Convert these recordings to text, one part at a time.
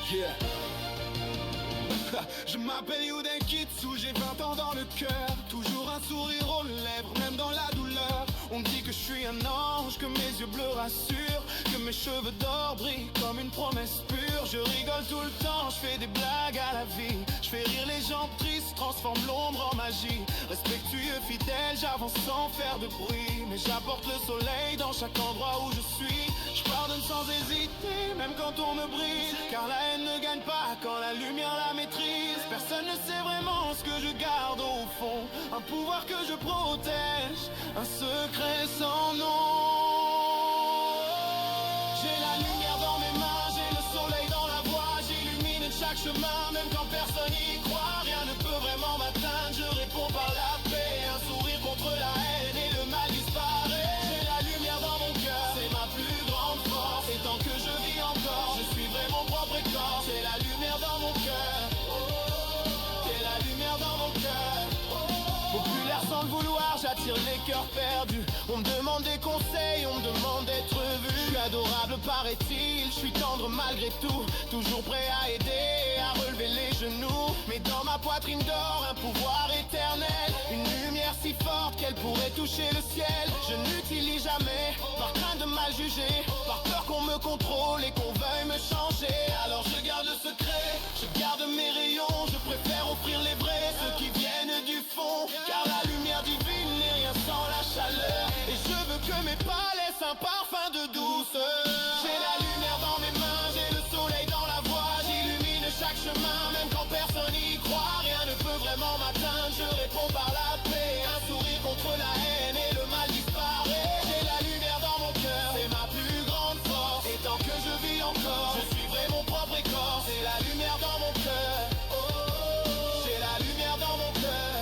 Yeah. Je m'appelle Yuden Kitsu, j'ai 20 ans dans le cœur. Toujours un sourire aux lèvres, même dans la douleur. On dit que je suis un ange, que mes yeux bleus rassurent, que mes cheveux d'or brillent comme une promesse pure. Je rigole tout le temps, je fais des blagues à la vie. Je fais rire les gens tristes, transforme l'ombre en magie. Respectueux, fidèle, j'avance sans faire de bruit. Mais j'apporte le soleil dans chaque endroit où je suis. Je pardonne sans hésiter, même quand on me brise. Car la haine ne gagne pas quand la lumière la maîtrise. Personne ne sait vraiment ce que je garde au fond. Un pouvoir que je protège, un secret sans nom. J'ai la lumière dans mes mains, j'ai le soleil dans la voie. J'illumine chaque chemin, même quand personne y croit. Rien ne peut vraiment m'atteindre, je réponds par la paix. Un sourire contre la haine et le mal disparaît. J'ai la lumière dans mon cœur, c'est ma plus grande force. Et tant que je vis encore, je suivrai mon propre corps. J'ai la lumière dans mon cœur, j'ai la lumière dans mon cœur. Populaire sans le vouloir, j'attire les cœurs perdus. On me demande des conseils, on me demande d'être vu. Je suis adorable paraît-il, je suis tendre malgré tout. Toujours prêt à aider, à relever les genoux. Mais dans ma poitrine dort un pouvoir éternel. Une lumière si forte qu'elle pourrait toucher le ciel. Je n'utilise jamais, par crainte de mal juger, par peur qu'on me contrôle et qu'on veuille me changer. Alors je garde le secret, je garde mes rayons. Je préfère offrir les vrais, ceux qui viennent du fond. Car la lumière divine n'est rien sans la chaleur. Et je veux que mes pas laissent un parfum de douceur. J'ai la lumière dans mes mains, j'ai le soleil dans la voie. J'illumine chaque chemin, même quand personne y croit. Rien ne peut vraiment m'atteindre, je réponds par la paix. Un sourire contre la haine et le mal disparaît. J'ai la lumière dans mon cœur, c'est ma plus grande force. Et tant que je vis encore, je suivrai mon propre corps. C'est la lumière dans mon cœur, j'ai la lumière dans mon cœur.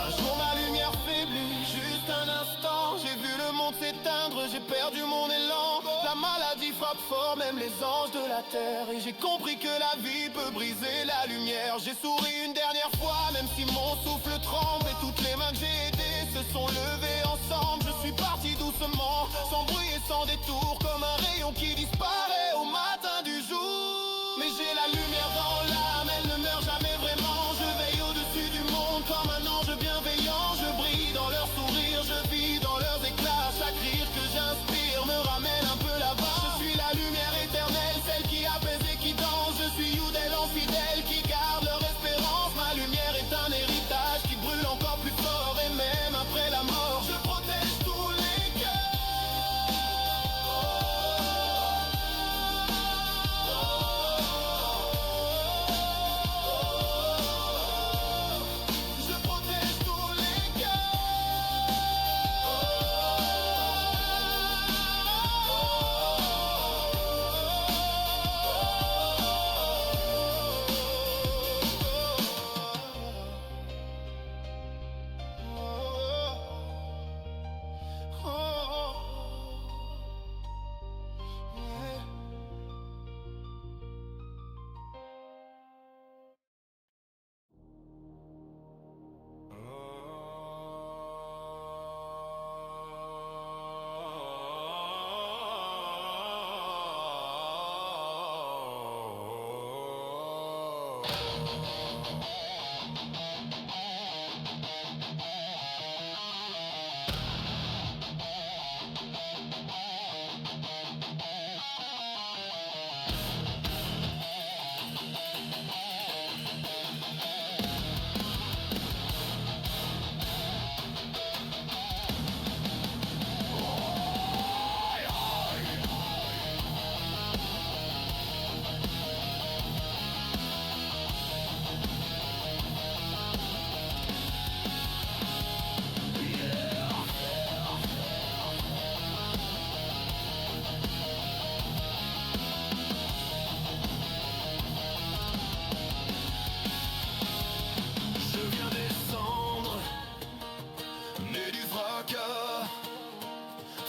Un jour ma lumière faiblit, juste un instant. J'ai vu le monde s'éteindre, j'ai perdu mon élan. La maladie frappe fort, même les anges de la terre. Et j'ai compris que la vie peut briser la lumière. J'ai souri une dernière fois, même si mon souffle tremble. Et toutes les mains que j'ai aidées se sont levées ensemble. Je suis parti doucement, sans bruit et sans détour, comme un rayon qui disparaît au matin du jour. Mais j'ai la lumière dans l'âme, elle ne meurt jamais vraiment. Je veille au-dessus du monde comme un ange bienveillant. Je brille dans leurs sourires, je vis dans leurs éclats. Chaque rire que j'inspire me ramène un peu là-bas. Je suis la lumière éternelle, celle qui apaise et qui danse. Je suis Yuden fidèle qui garde leur espérance. Ma lumière est un héritage qui brûle encore plus fort. Et même après la mort, je protège tous les cœurs.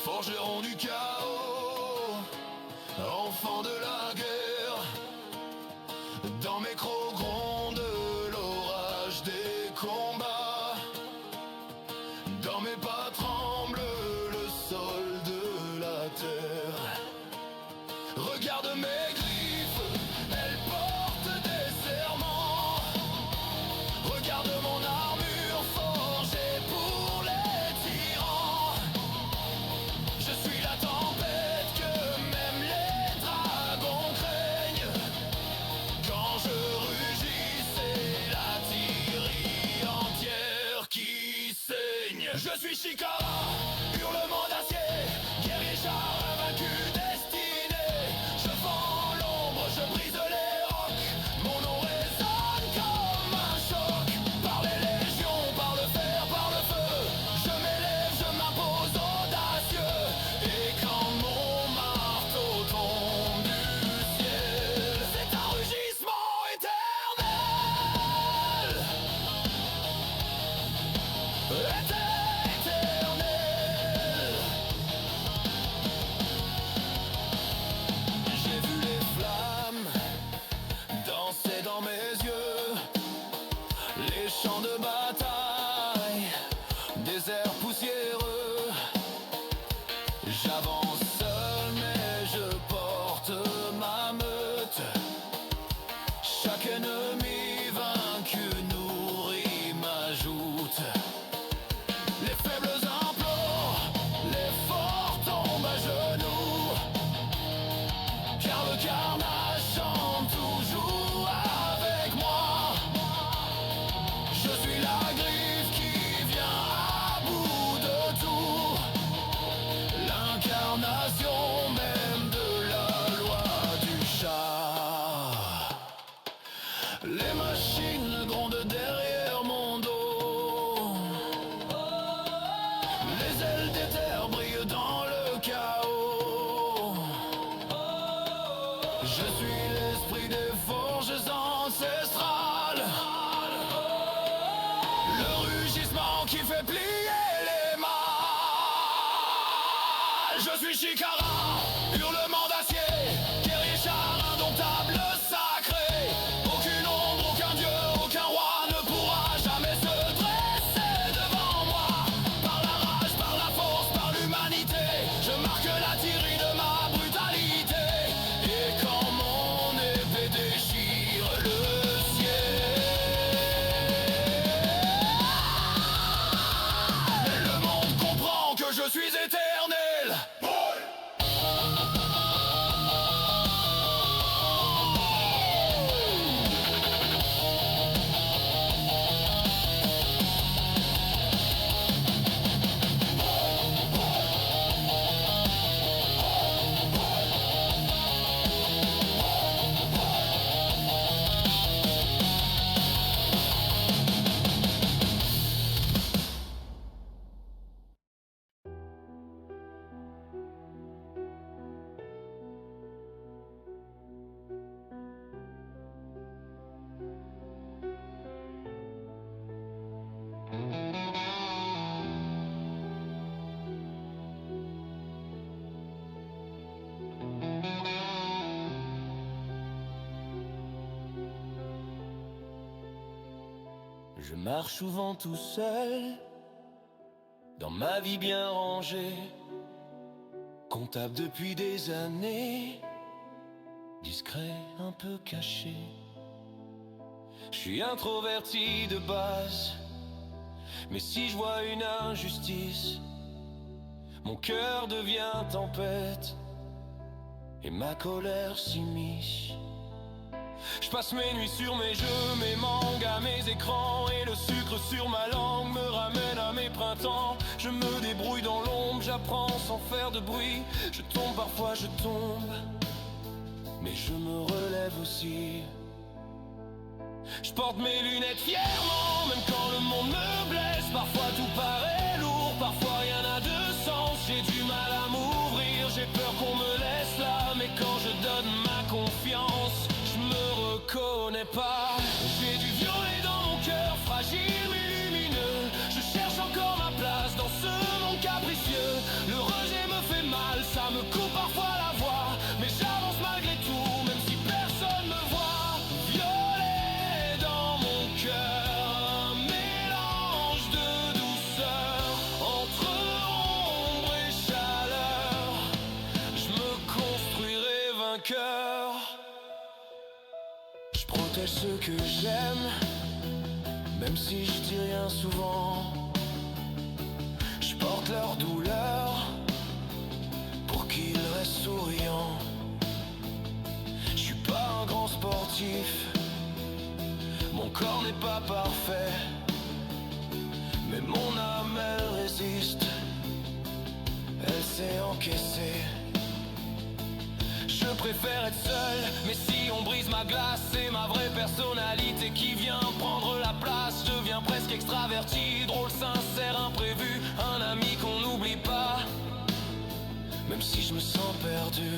forgeron du chaos, enfant de la guerre. Dans mes crocs gronde l'orage des combats. Dans mes pas tremble le sol de la terre. Regarde mes griffes, elles Je suis l'esprit des forges ancestrales, le rugissement qui fait plier les mâles. Je suis Chikara, hurlement d'acier, guerrier char indomptable, sacré. Aucune ombre, aucun dieu, aucun roi ne pourra jamais se dresser devant moi. Par la rage, par la force, par l'humanité, je marque la tyrannie de ma brutalité. Et quand mon épée déchire le ciel, le monde comprend que je suis éternel. Je marche souvent tout seul, dans ma vie bien rangée, comptable depuis des années, discret, un peu caché. Je suis introverti de base, mais si je vois une injustice, mon cœur devient tempête et ma colère s'immisce. Je passe mes nuits sur mes jeux, mes mangas, mes écrans, et le sucre sur ma langue me ramène à mes printemps. Je me débrouille dans l'ombre, j'apprends sans faire de bruit. Je tombe, parfois je tombe, mais je me relève aussi. Je porte mes lunettes fièrement, même quand le monde me blesse. Parfois tout paraît lourd, parfois rien n'a de sens. J'ai du mal à m'ouvrir, j'ai peur qu'on me laisse là. Mais quand je donne ma confiance, je me reconnais pas. J'ai du violet dans mon cœur, fragile mais lumineux. Je cherche encore ma place dans ce monde capricieux. Le rejet me fait mal, ça me coupe parfois la voix, mais j'avance malgré tout, même si personne me voit. Violet dans mon cœur, un mélange de douceur entre ombre et chaleur. Je me construirai vainqueur. Je protège ceux que j'aime, même si je dis rien souvent. Je porte leur douleur pour qu'ils restent souriants. Je suis pas un grand sportif, mon corps n'est pas parfait, mais mon âme elle résiste, elle sait encaisser. Je préfère être seul, mais si on brise ma glace, c'est ma vraie personnalité qui vient prendre la place. Je deviens presque extraverti, drôle, sincère, imprévu, un ami qu'on n'oublie pas, même si je me sens perdu.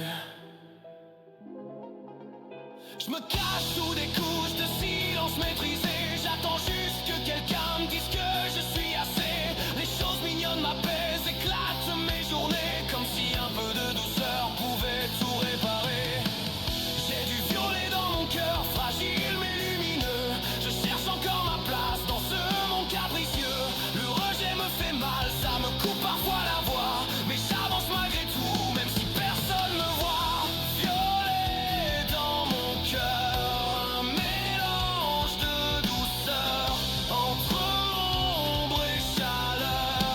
Je me cache sous des couches de silence maîtrisé. J'attends juste que quelqu'un me dise que je suis assez. Les choses mignonnes m'apaisent, éclatent mes journées, comme si un peu de douceur pouvait tout réparer. J'ai du violet dans mon cœur, fragile mais lumineux. Je cherche encore ma place dans ce monde capricieux. Le rejet me fait mal, ça me coupe parfois la voix, mais j'avance malgré tout, même si personne me voit. Violet dans mon cœur, un mélange de douceur entre ombre et chaleur.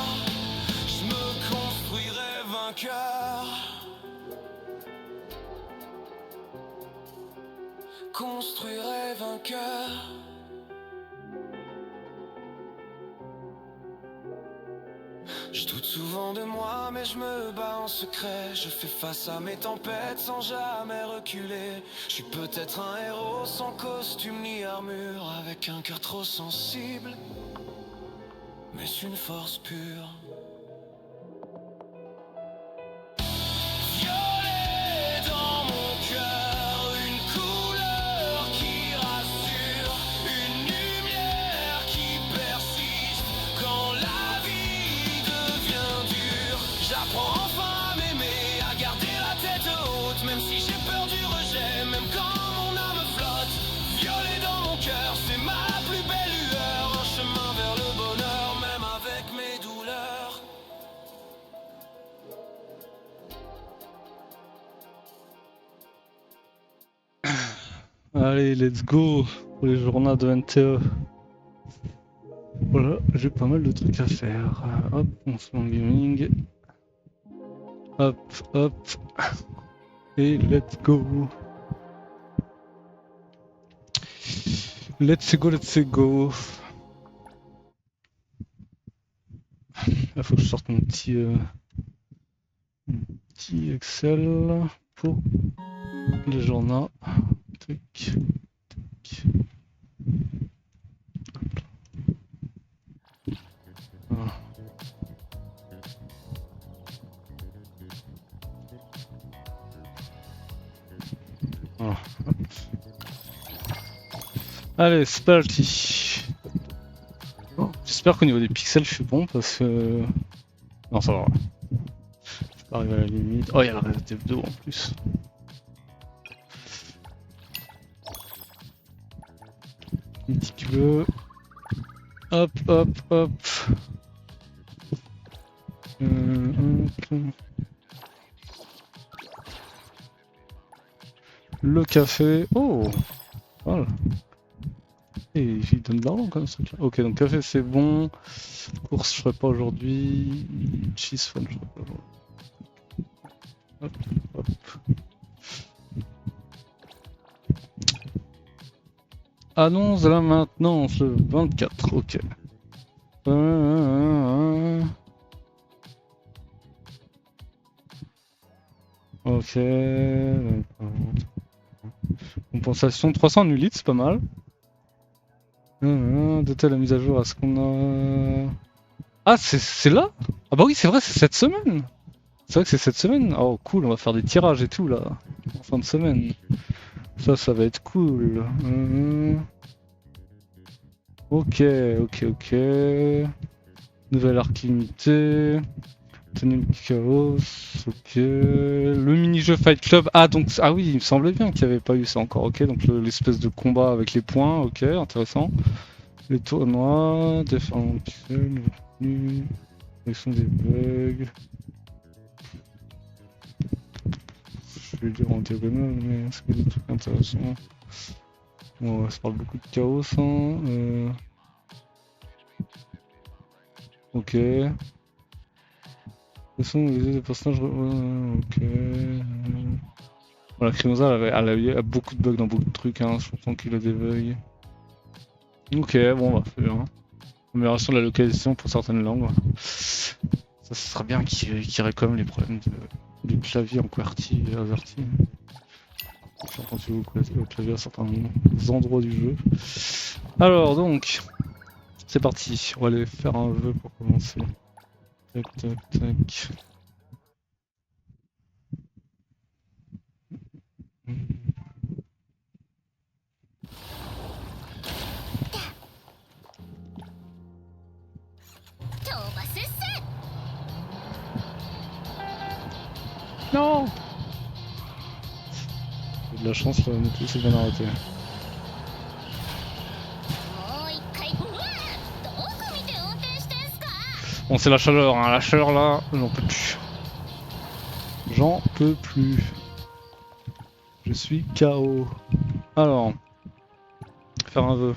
Je me construirai vainqueur. Construirai vainqueur. Je doute souvent de moi, mais je me bats en secret. Je fais face à mes tempêtes sans jamais reculer. Je suis peut-être un héros sans costume ni armure, avec un cœur trop sensible, mais une force pure. Violet dans mon cœur, Allez, let's go pour les journées de NTE. Voilà, j'ai pas mal de trucs à faire. Hop, on se met en gaming. Hop, hop. Et let's go. Let's go, let's go. Là, faut que je sorte mon petit Excel pour les journaux. Tac, tac. Voilà. Voilà. Allez, c'est parti. Bon, j'espère qu'au niveau des pixels, je suis bon parce que. Non, ça va. Je peux arriver à la limite. Oh, il y a le Resident Evil 2 en plus. Un petit peu. Hop, hop, hop. Hop. Le café. Oh, voilà. Et il donne de l'argent comme ça. Ok, donc café c'est bon. Course, je ferai pas aujourd'hui. Cheese fun, je ferai pas aujourd'hui. Hop, hop. Annonce de la maintenance le 24, ok. Ok. Compensation 300 nulites, c'est pas mal. Doter la mise à jour, est-ce qu'on a... Ah, c'est là? Ah bah oui, c'est vrai, c'est cette semaine. C'est vrai que c'est cette semaine. Oh cool, on va faire des tirages et tout là, en fin de semaine. Ça va être cool. Ok, ok, ok. Nouvelle arc limitée. Tenue de chaos. Ok. Le mini-jeu Fight Club. Ah donc ah oui, il me semblait bien qu'il n'y avait pas eu ça encore. Ok, donc l'espèce de combat avec les points. Ok, intéressant. Les tournois, différents pixels, correction des bugs. Je vais dire en diagonale, mais est-ce qu'il y a des trucs intéressants? Bon, ouais, ça parle beaucoup de chaos, hein. Ok. Ce sont les personnages. Ok. Voilà, Crimosa, elle a beaucoup de bugs dans beaucoup de trucs, hein. Je comprends qu'il a des bugs. Ok, bon, bah, c'est bien. Amélioration de la localisation pour certaines langues. Ça serait bien qu'il récomme les problèmes du clavier en QWERTY et AZERTY. J'ai entendu beaucoup le clavier à certains endroits du jeu. Alors donc, c'est parti. On va aller faire un vœu pour commencer. Tac, tac, tac. Non! J'ai de la chance, la moto s'est bien arrêtée. Bon, c'est la chaleur, hein. La chaleur là, j'en peux plus. J'en peux plus. Je suis KO. Alors, faire un vœu.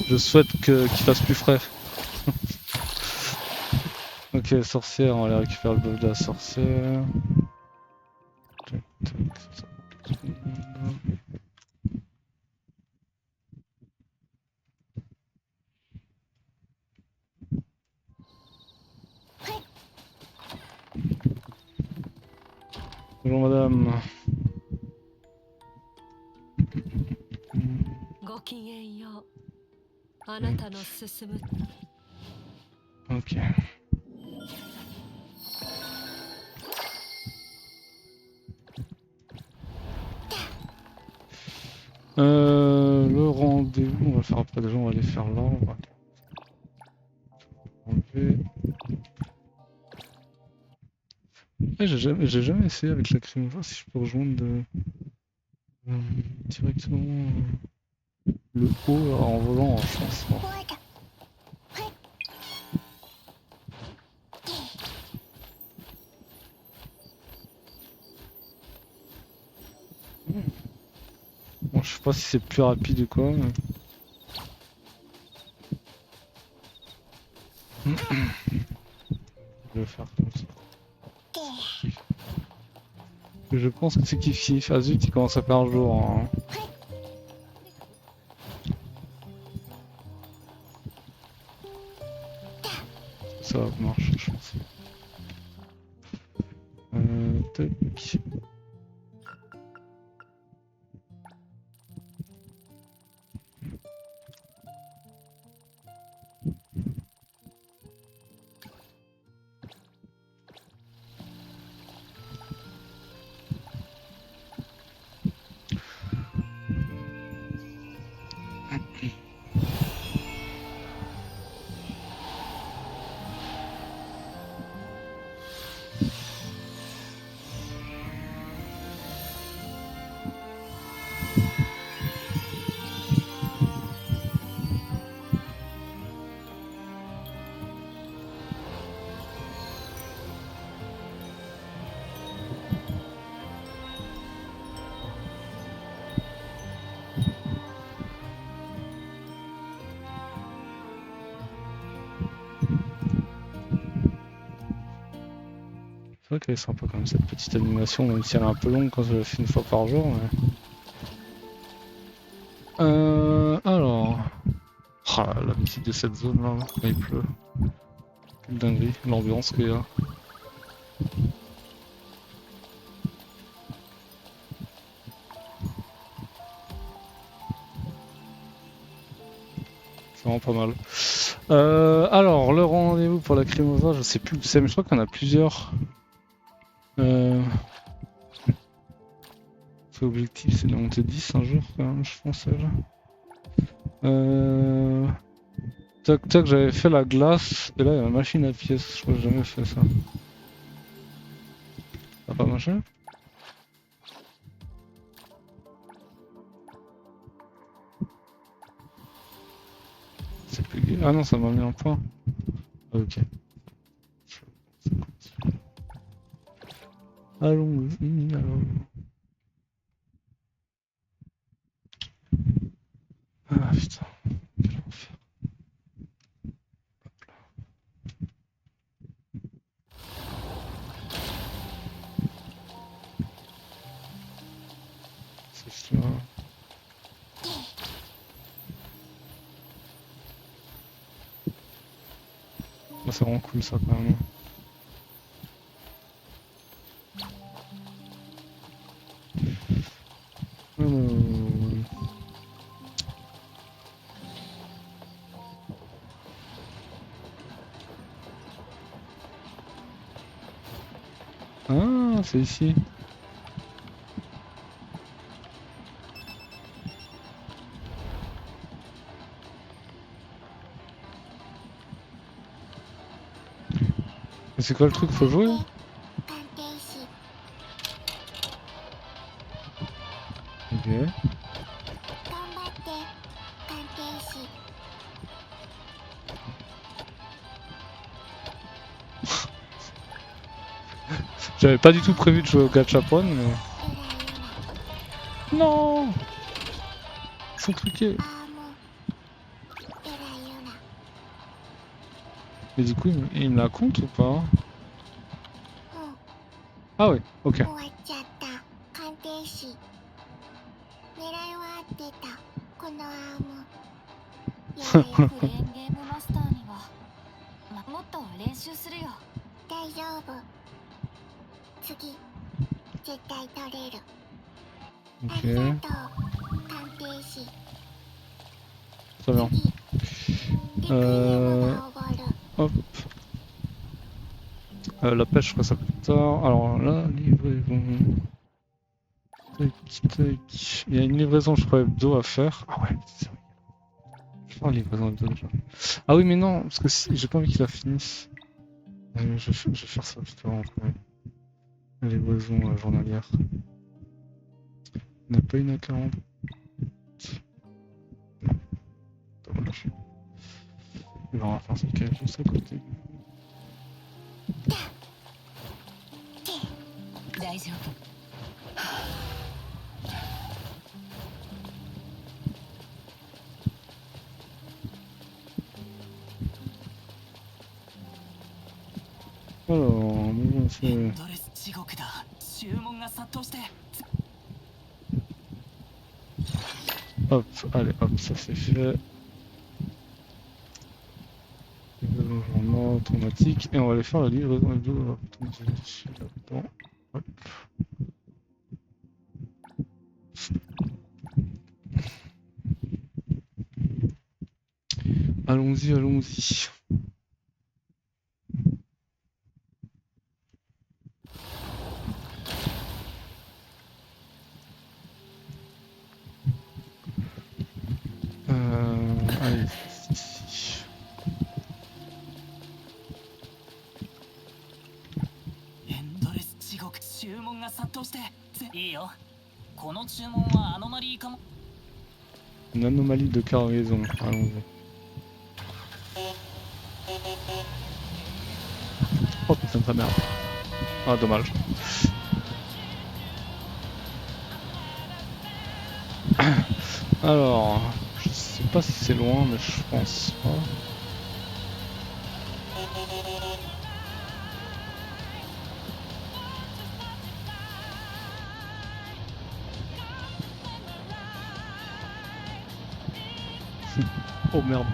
Je souhaite qu'il fasse plus frais. Ok, sorcière, on va aller récupérer le bœuf de la sorcière. Tac, tac, bonjour madame. Ok. Le rendez-vous, on va le faire après déjà, on va aller faire là. On va enlever. J'ai jamais essayé avec la crime, voir si je peux rejoindre directement le haut en volant, je pense. Bon. Bon, je sais pas si c'est plus rapide ou quoi. Mais... Je vais faire comme ça. Je pense que c'est kiff-kiff. Ah zut, il commence à faire un jour. Hein. Ça va marcher, je pense. Tac. C'est vrai qu'elle est sympa quand même cette petite animation, même si elle est un peu longue quand je la fais une fois par jour. Mais... alors... Ah, la musique de cette zone là, quand il pleut. Quelle dinguerie, l'ambiance qu'il y a. C'est vraiment pas mal. Alors, le rendez-vous pour la Crimosa, je sais plus où c'est, mais je crois qu'il y en a plusieurs. L'objectif c'est de monter 10 un jour quand même, je pense. Tac tac, j'avais fait la glace, et là il y a la machine à pièces, je crois que j'ai jamais fait ça. Ça a pas marché? C'est plus... Ah non, ça m'a mis un point. Ok. Allons-y alors. Ah putain, quel enfer. Hop là. C'est ça. Oh, c'est vraiment cool ça quand même. Ah, c'est ici. Mais c'est quoi le truc, faut jouer? Ok. J'avais pas du tout prévu de jouer au gachapon, mais... Non! Ils sont truqués. Mais du coup, il me la compte ou pas? Ah ouais, ok. 終わっちゃった鑑定士狙いは合ってたこのアームやれよクレーンゲームマスターにはもっと練習するよ大丈夫次絶対取れるあり Ok. がとう鑑定士 Très bien. 次レクイエムがおごる Hop. La pêche, je ferai ça plus tard. Alors là, livraison. Tac, tac. Il y a une livraison, je crois, hebdo à faire. Ah ouais, c'est vrai. Je vais faire une livraison hebdo déjà. Ah oui, mais non, parce que si, j'ai pas envie qu'il la finisse. Je vais faire ça juste avant quand même. La livraison journalière. On n'a pas une à 40. Non. Dommage. Il va en faire ça qui est juste à côté. 大丈夫ドレス地獄だ。注文が殺到して。 Hop, allez, hop, ça c'est fait. Logement automatique. Et on va aller faire la livraison hebdo. Là-dedans. Hop. Allons-y, allons-y. Allez, ici. エンドレス地獄。注文が殺到して。いいよ。この注文はアノマリーかも。 Une anomalie de cargaison. Allons-y. Oh putain de ta merde. Ah dommage. Alors, je sais pas si c'est loin, mais je pense pas. Oh merde.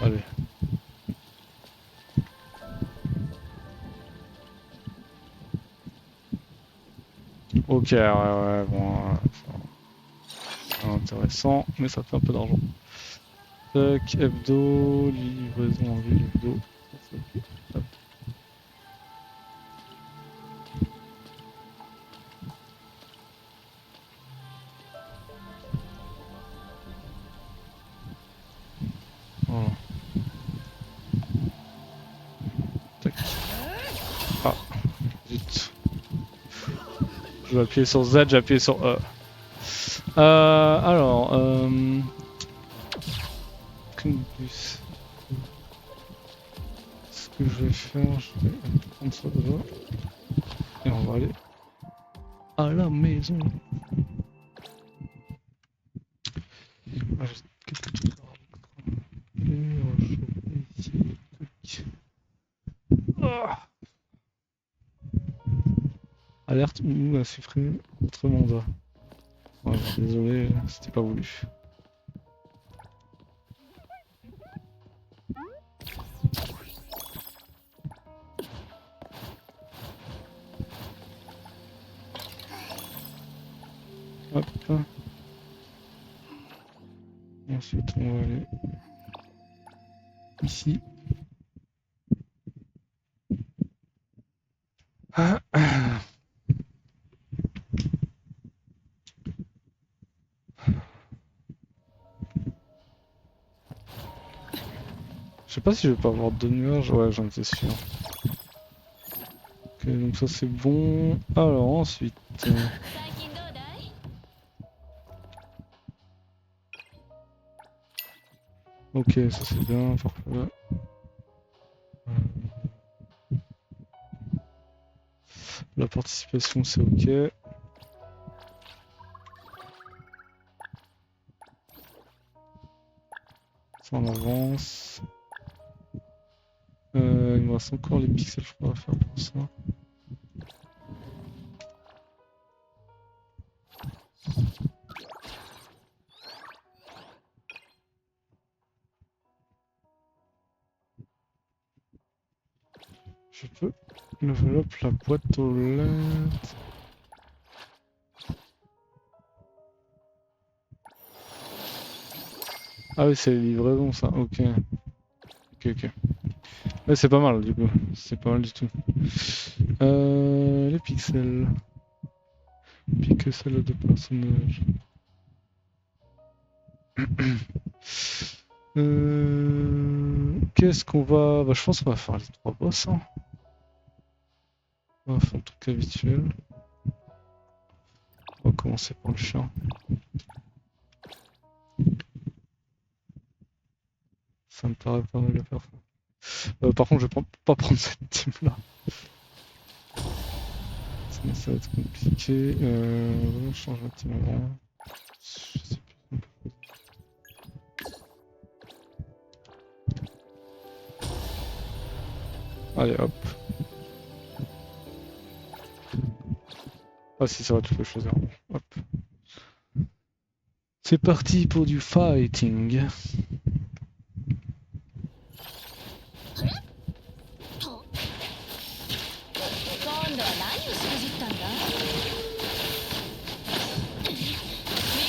Allez. Ok, ouais, bon. Intéressant, mais ça fait un peu d'argent. Tac, hebdo, livraison en ville, hebdo. Hop. Voilà. Tac. Ah, zut. Je vais appuyer sur Z, j'ai appuyé sur E. Alors, Clinbus. Ce que je vais faire, je vais prendre ça déjà. Et on va aller à la maison. Ah, j'ai quelques trucs à rajouter. Et on va chauffer ici. Tac. Ah. Alerte ou à supprimer votre mandat. Ouais, désolé, c'était pas voulu. Hop. Ensuite, on va aller ici. Ah. Je sais pas si je vais pas avoir de nuages, ouais j'en étais sûr. Ok donc ça c'est bon. Alors ensuite... Ok ça c'est bien, parfait. La participation c'est ok. Ça on avance. Il me reste encore les pixels je crois à faire pour ça. Je peux level up la boîte aux lettres. Ah oui c'est les livraisons ça, ok. Ok. Ouais c'est pas mal du coup, c'est pas mal du tout. Les pixels. Pixels de personnages. Qu'est-ce qu'on va... Bah je pense qu'on va faire les 3 boss. Hein. On va faire le truc habituel. On va commencer par le chien. Ça me paraît pas mal de faire ça. Par contre je vais pas prendre cette team là. Sinon ça va être compliqué. On change la team avant. Je sais plus. Allez hop. Ah si, ça va, tu peux choisir. Hop. C'est parti pour du fighting. 今度は何をしくじったんだ。見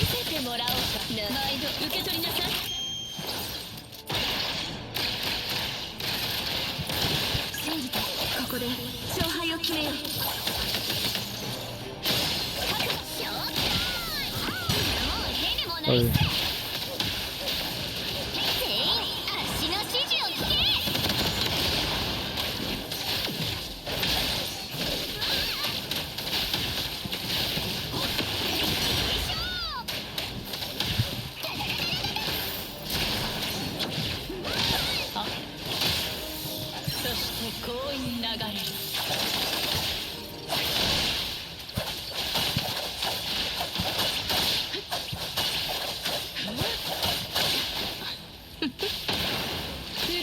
せてもらおうか。毎度受け取りなさい。信じて、ここで勝敗を決めよう。はい。そしてこう流れる。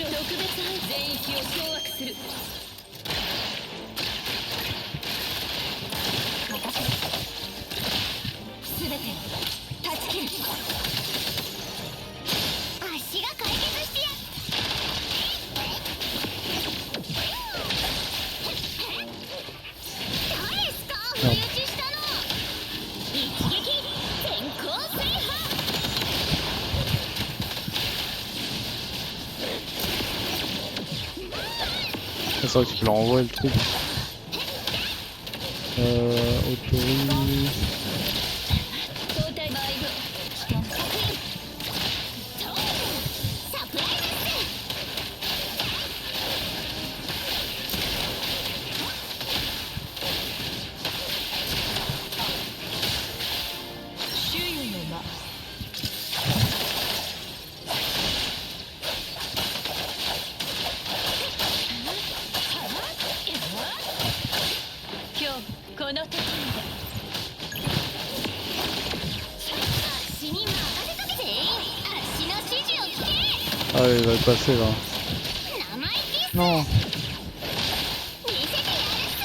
特別班全域を掌握する。すべて断ち切る。足が解決してやる。誰ですか不意打ちしたの。一撃全校制覇。C'est vrai que tu peux leur envoyer le truc. Autorise. 交代バイブ危険作品サプライズ周囲の間。今日この時にで足に任せとけ。全員足の指示を聞け。 Ah, il va le passer là. 生意気 Non. 見せてやるっせ。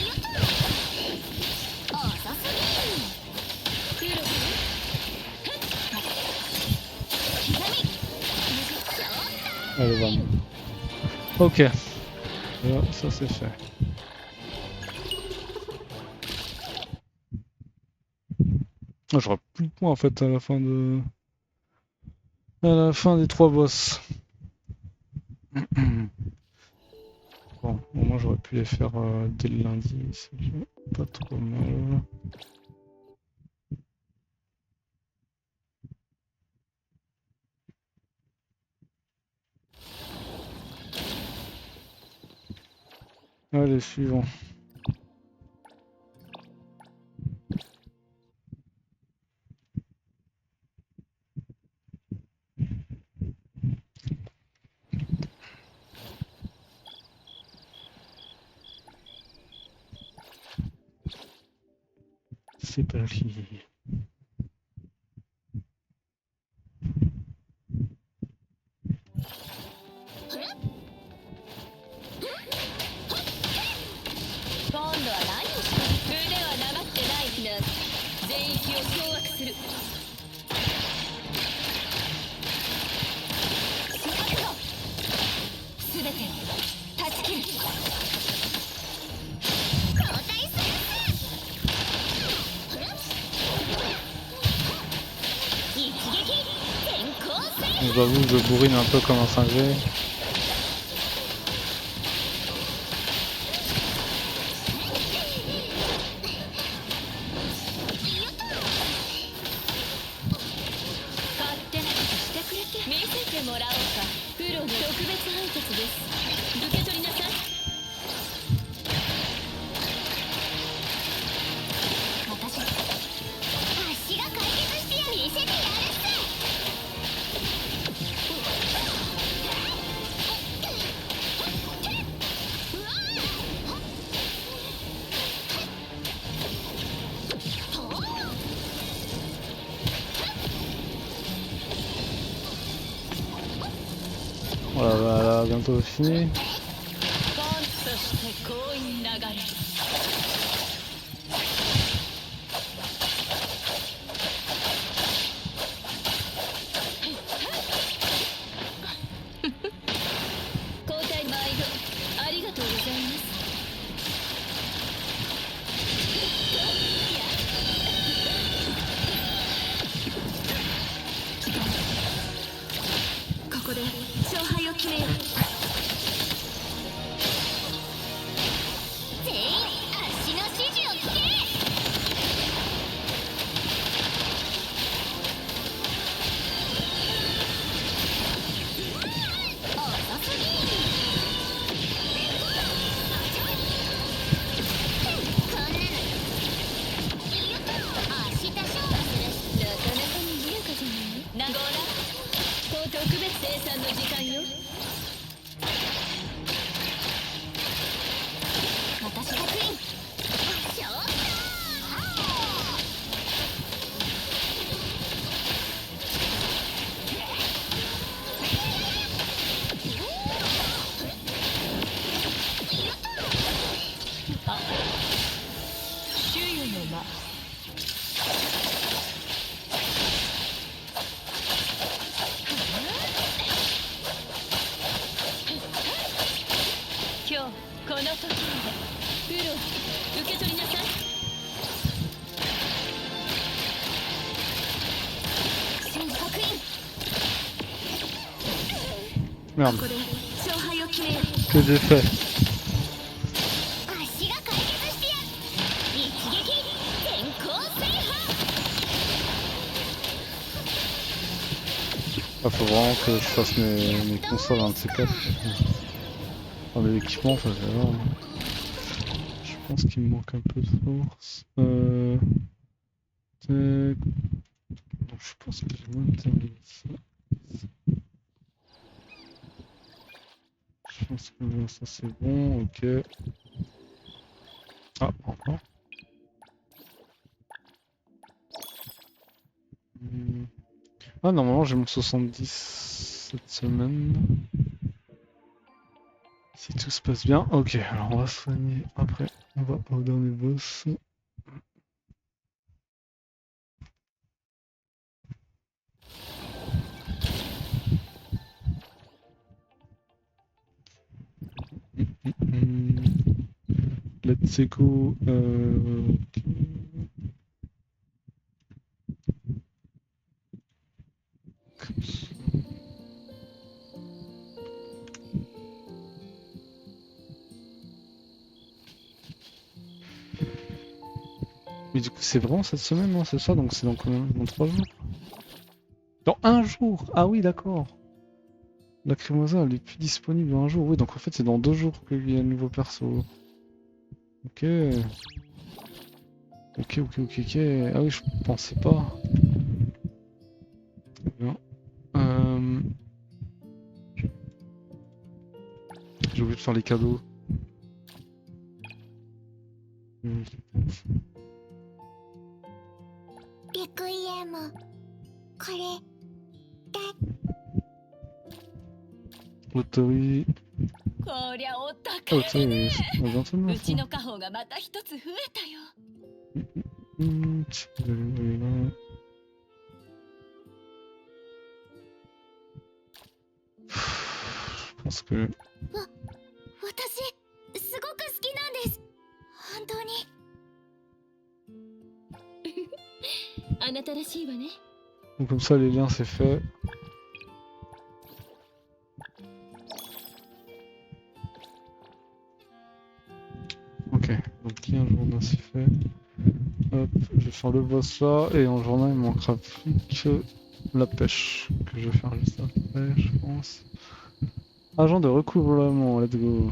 よっと遅すぎる。黒く刻みちょっと Allez, vamos. Ok. Voilà, ça c'est fait. Ah, j'aurai plus de points en fait à la fin de. À la fin des 3 boss. Bon, au moins j'aurais pu les faire dès le lundi, c'est déjà pas trop mal. Allez, suivant. C'est parti. J'avoue, je bourrine un peu comme un singe. Voilà, voilà, bientôt fini. ポンとして強引流れる。交代毎度ありがとうございます。ここで勝敗を決めよう。全員足の指示を聞け。遅すぎ。こんなの明日勝負する。なかなかにぎやかじゃない。ナゴーラ特別生産の時間よ。私がクイーン。勝負だ。あ、周囲の間。今日この時までプロ受け取りなさい。戦国員 Merde, ここで勝敗を決めよう。 que j'ai fait? 足が解決してやる。一撃先行制覇。 Ah, faut vraiment que je fasse mes consoles, un de ces quatre. Enfin, mes équipements, ça fait alors. Je pense qu'il me manque un peu de force. Tac. Donc, je pense que j'ai moins terminé ça. Je pense que ça c'est bon, ok. Ah, encore. Ah, normalement j'ai mon 70 cette semaine. Si tout se passe bien. Ok, alors on va soigner. Après, on va au dernier boss. Let's go. Ok. Mais du coup, c'est vraiment cette semaine, non? C'est ça? Donc c'est dans combien? Dans 3 jours? Dans 1 jour! Ah oui, d'accord. La crémosa, elle est plus disponible dans 1 jour. Oui, donc en fait, c'est dans 2 jours qu'il y a un nouveau perso. Ok. Ok. Ah oui, je pensais pas. Très bien. J'ai oublié de faire les cadeaux. Requiem. これ Loterie. こりゃおAh, 高い loterie, ね。 on va bientôt le う mettre. ちの家宝がまた一つ増えたよ。 Tu peux aller là. Je pense que 私すごく好きなんです。本当に。あなたらしいわね。 donc comme ça les liens c'est fait. Ok, donc il y a un journal c'est fait. Hop, je vais faire le boss là et en journal il me manquera plus que la pêche que je vais faire juste après je pense. Agent de recouvrement, let's go.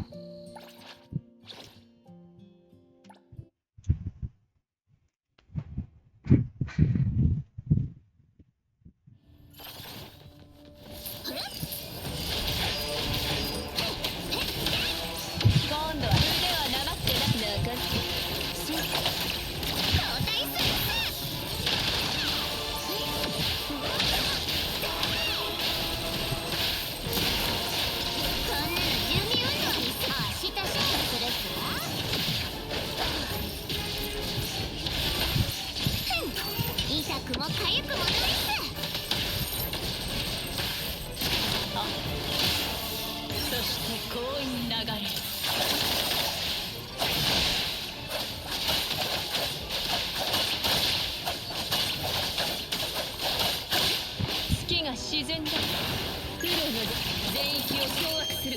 全域を掌握する。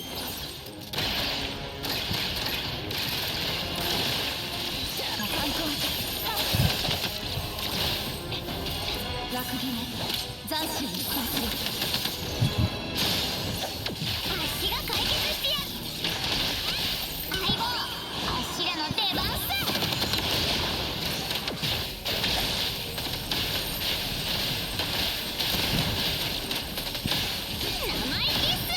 参考枠決め斬首に移行する。足が解決してやる。相棒足らの出番さ。生意気っす。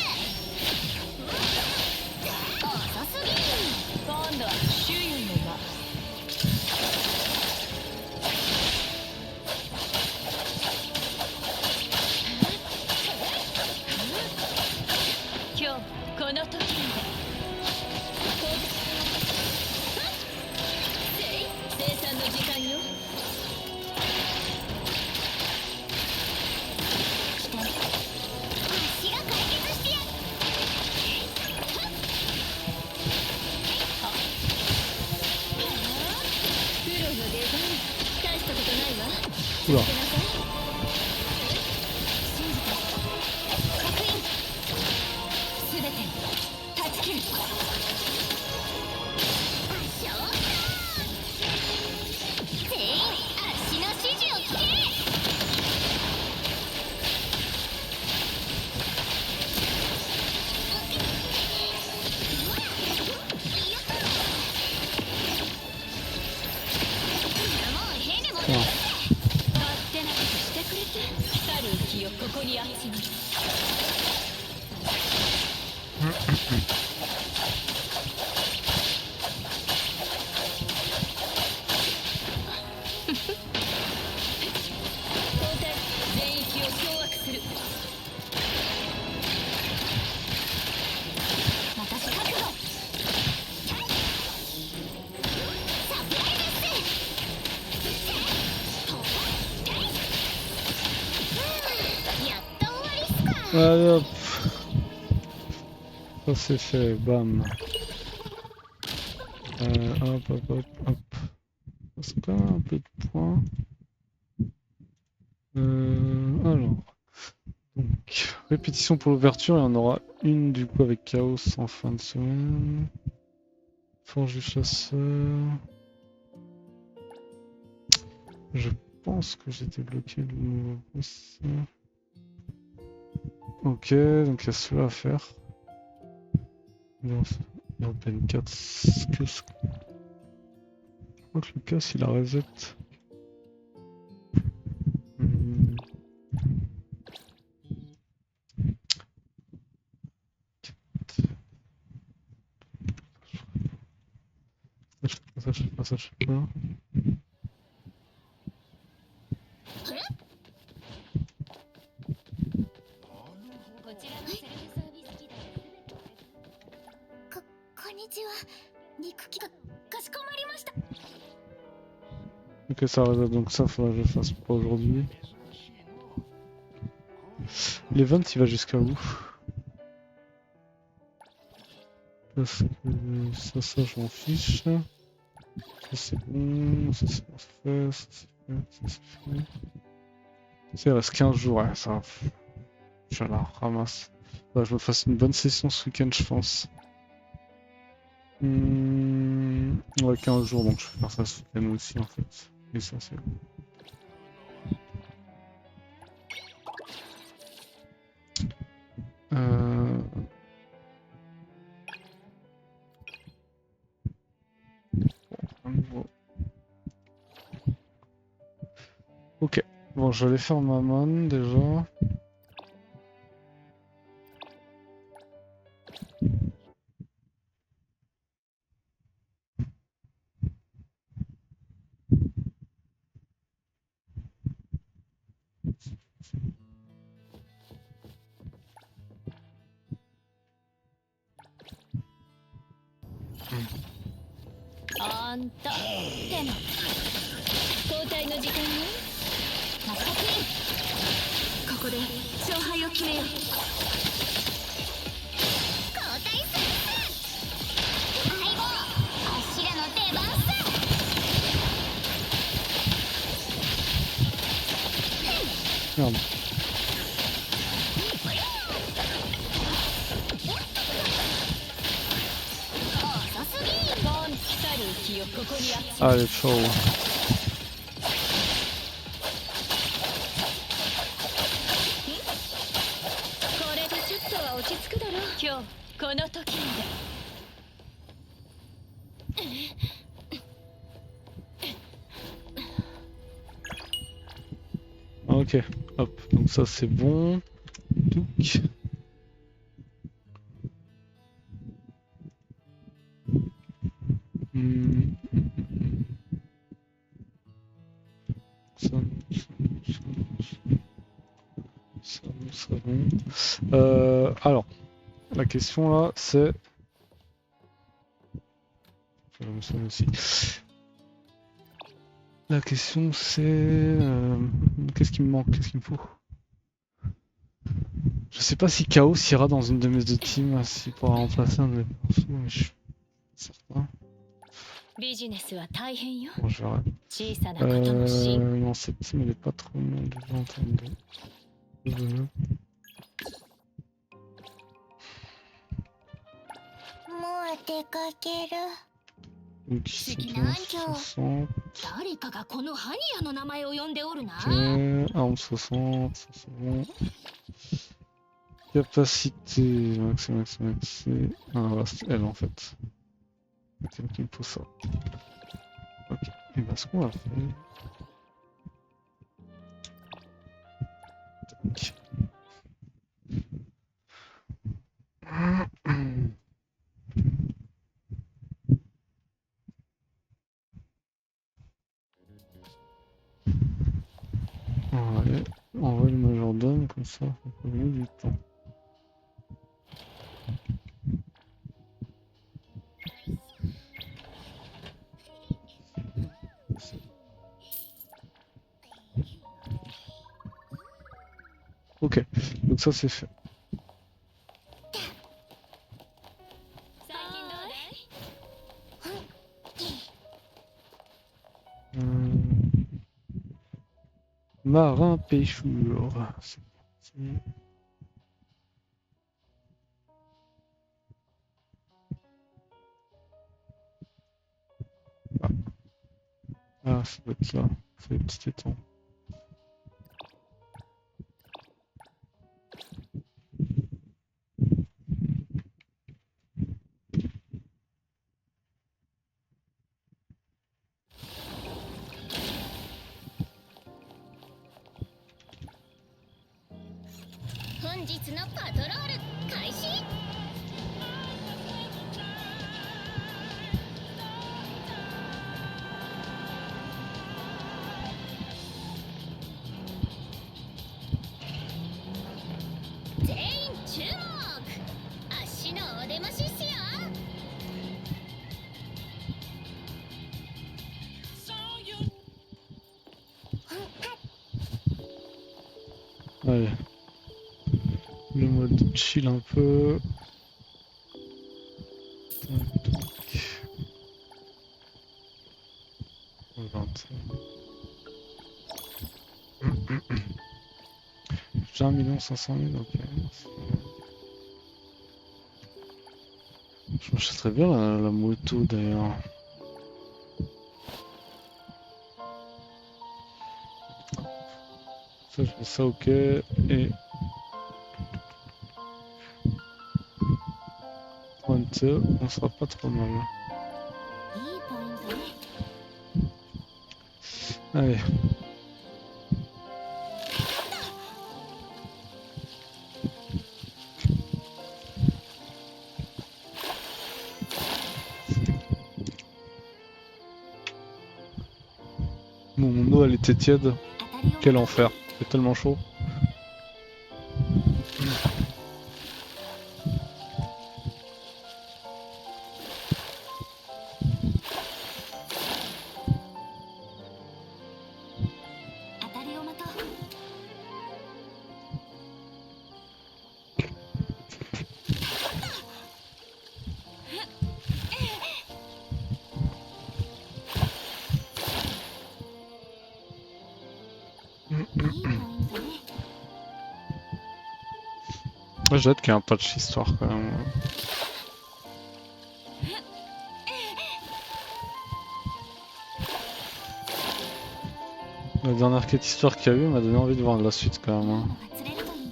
遅すぎる。今度は周囲の場。今日この時まで。生産の時間よ。来たね。足が解決してやる。プロのデザイン大したことないわ。うわ続けなさい。信じて刻印すべて断ち切る。勝負だ。全員足の指示を聞け。もうへでもない。勝手なことしてくれて。去る気をここに集まる。交代全域を掌握する。私覚悟。サプライズっす。やっと終わりっすか。Allez hop. Ça c'est fait, bam. Hop hop hop hop. Parce que un peu de points. Alors. Donc, répétition pour l'ouverture, il y en aura une du coup avec Chaos en fin de semaine. Forge du chasseur. Je pense que j'ai débloqué le nouveau boss. Ok, donc il y a cela à faire. Européenne 4, que je crois que le casse il a reset. Je sais pas. こちらのセルフサービス機材こんにちは。肉機がかしこまりました。 Ok, ça reset, donc ça faudra que je fasse pas aujourd'hui. L'event il va jusqu'à où? Parce que ça je m'en fiche. Ça c'est bon, ça c'est fait, ça c'est fait, ça c'est fait. Ça il reste 15 jours, ouais, ça va. Je la ramasse. Ouais, je me fasse une bonne session ce week-end, je pense. Ouais, 15 jours, donc je vais faire ça ce week-end aussi en fait. Et ça c'est bon. Ok, bon je vais aller faire ma mon déjà.あんたでも交代の時間よ。マスタキンここで勝敗を決めよう。交代するっす。相棒足らの出番っす。Merde. こにあっ Allez, ciao. これでちょっとは落ち着くだろう。今日この時まで。Ok, hop, donc ça c'est bon. Touc. Ça, ça bon. Alors, la question là c'est... Ça aussi. La question c'est... qu'est-ce qui me manque? Qu'est-ce qu'il me faut? Je sais pas si Chaos ira dans une de mes deux teams, s'il pourra remplacer un de mes persos, mais je suis certain. ビジネスは大変よ。 Bon, je verrai. 小さなこともし。 Non, cette team elle est pas trop longue déjà en termes de... もう出かける。 Donc ici c'est bien 60. 誰かがこのハニヤの名前を呼んでおるな。 Ok, arme 60, ça c'est bon. Capacité, max. Ah, voilà, c'est elle en fait. Ok, donc il me faut ça. Ok, et bah ce qu'on va faire. Tac. Ouais, on va le majordome comme ça, on peut gagner du temps. Ok, donc ça c'est fait. Marin pêcheur. C'est parti. Ah, ça doit être là. C'est les petits étangs. Allez. Le mode chill un peu. J'ai 1 500 000, ok. Je m'achèterais bien la moto d'ailleurs. Ça, je fais ça, ok. Et. Hunter, on sera pas trop mal. Allez. Mon eau elle était tiède. Quel enfer. C'est tellement chaud. J'ai hâte qu'il y ait un patch histoire quand même. La dernière quête histoire qu'il y a eu m'a donné envie de voir la suite quand même. いい Hein. のが釣れるといいな。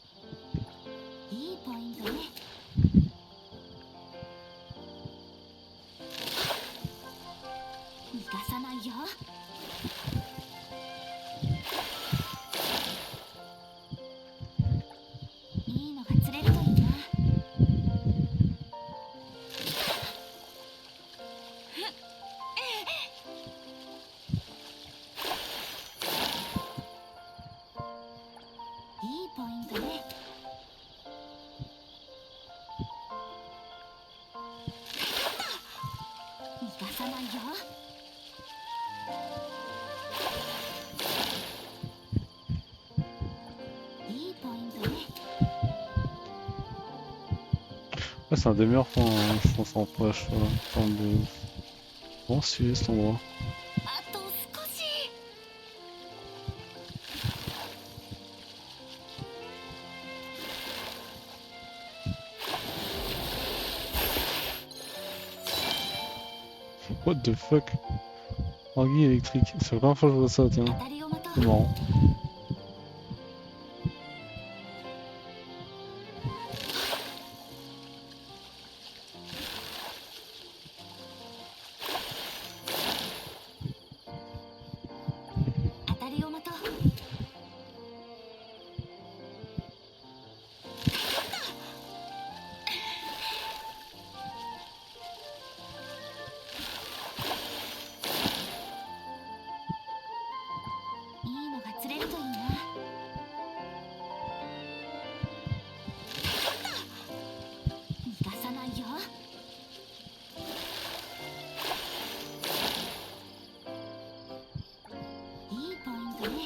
いいポイントね。逃がさないよ。いいのが釣れるといいな。いいポイントね。逃がさないよ。いいポイントね。 Ouais, c'est un des meilleurs points, hein, je pense, en poche. En termes de. Bon, stylé cet endroit. あと少し。What the fuck? Orgie électrique. C'est la première fois que je vois ça, tiens. 当たりを待と C'est う。 marrant. 当たりを待とう。いいのが釣れるといいな。逃がさないよ。いいポイントね。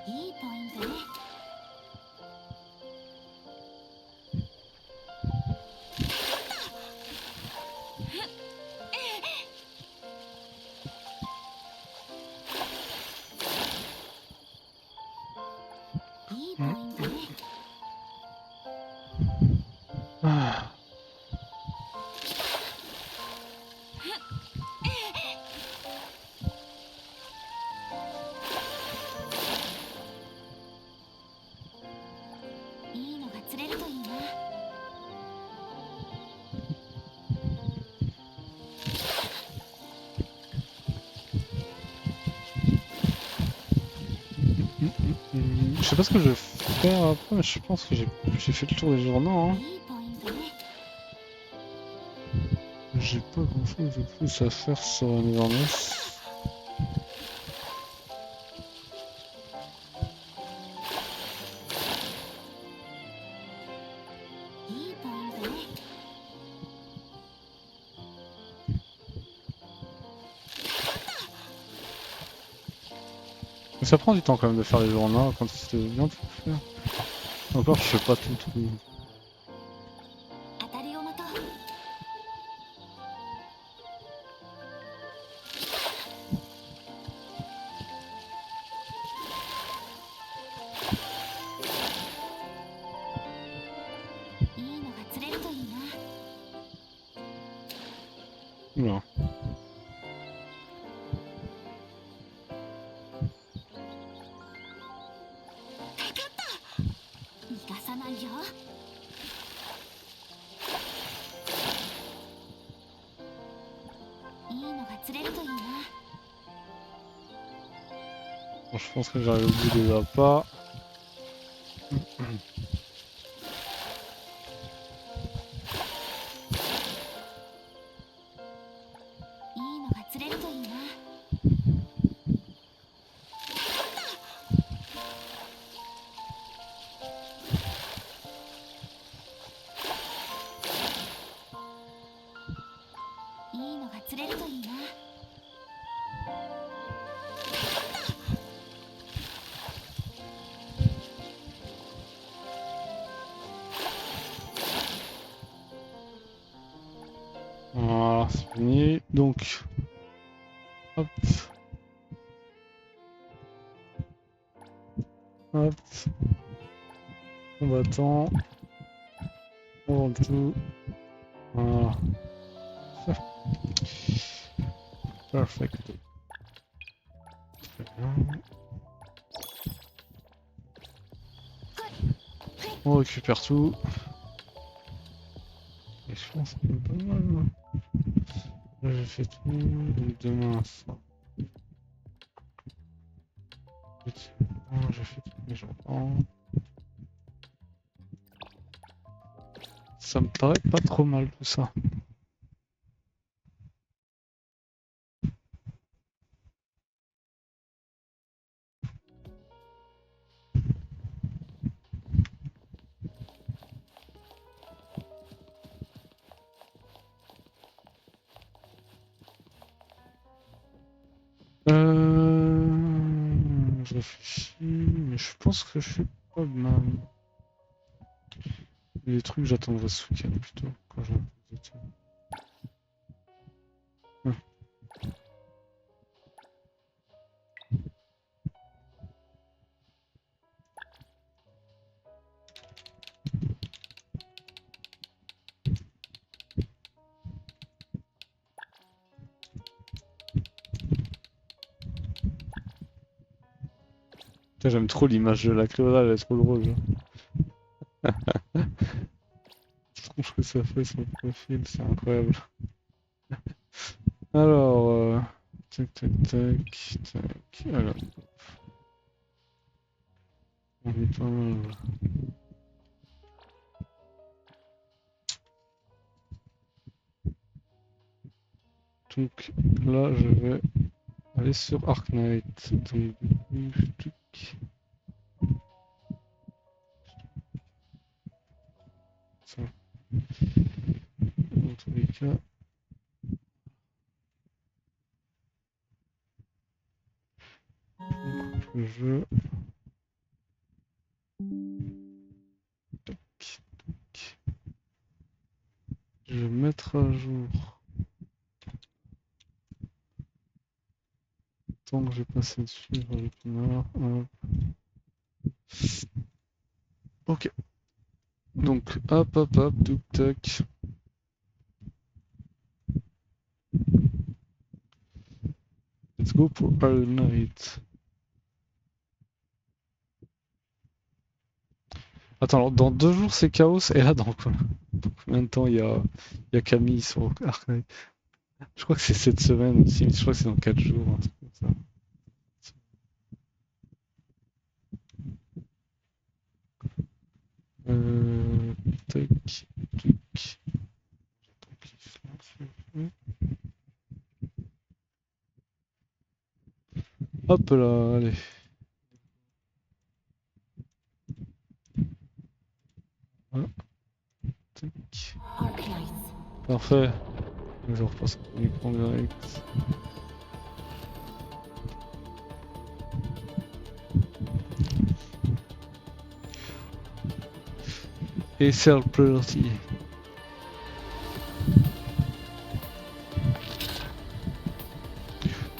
いいポイントね。 いいポイントね。 Ah. いいのが釣れるといいな。 Je sais pas ce que je vais faire après, mais je pense que j'ai fait le tour des journaux. Hein. いいポイントね。 J'ai pas grand chose de plus à faire sur Inverness. いいポイントね。 Mais ça prend du temps quand même de faire les journaux quand c'était bien de faire. Encore, je fais pas tout. 当たりを待とう。いいのが釣れるといいな。 Oula. 逃がさないよ。 いいのが釣れるといいな。 Bon, je pense que j'arrive au bout des appâts. いいのが釣れるといいな。 いいのが釣れるといいな。 い Donc, hop, hop, combattant, on vend tout, voilà, perfect. Très bien. On récupère tout. Et je pense que c'est pas mal. Là, j'ai fait tout, donc demain ça. J'ai fait tout, mais j'en prends. Ça me paraît pas trop mal tout ça. Je réfléchis, mais je pense que je suis pas mal. Les trucs j'attendrai ce week-end plutôt, quand j'ai un peu de temps. Putain, j'aime trop l'image de la Cléodra, elle est trop drôle. Je trouve que ça fait son profil, c'est incroyable. Alors, tac tac tac tac, alors. On est pas mal. Donc là, je vais aller sur Arknight. Donc, tuc. Ça. Dans tous les cas. Donc, le jeu. Tac, tac. Je vais mettre à jour. Tant que j'ai passé dessus, le pinard. Ok. Donc, hop, tuk tac. Let's go pour All Night. Attends, alors dans 2 jours c'est Chaos, et là dans combien de temps il y a Camille sur Arknight? Je crois que c'est cette semaine aussi, mais je crois que c'est dans 4 jours, un truc comme ça. Tac, tac. Hop là, allez. Voilà. Tac. Parfait. Je repasse mon écran direct. Et Cell Priority.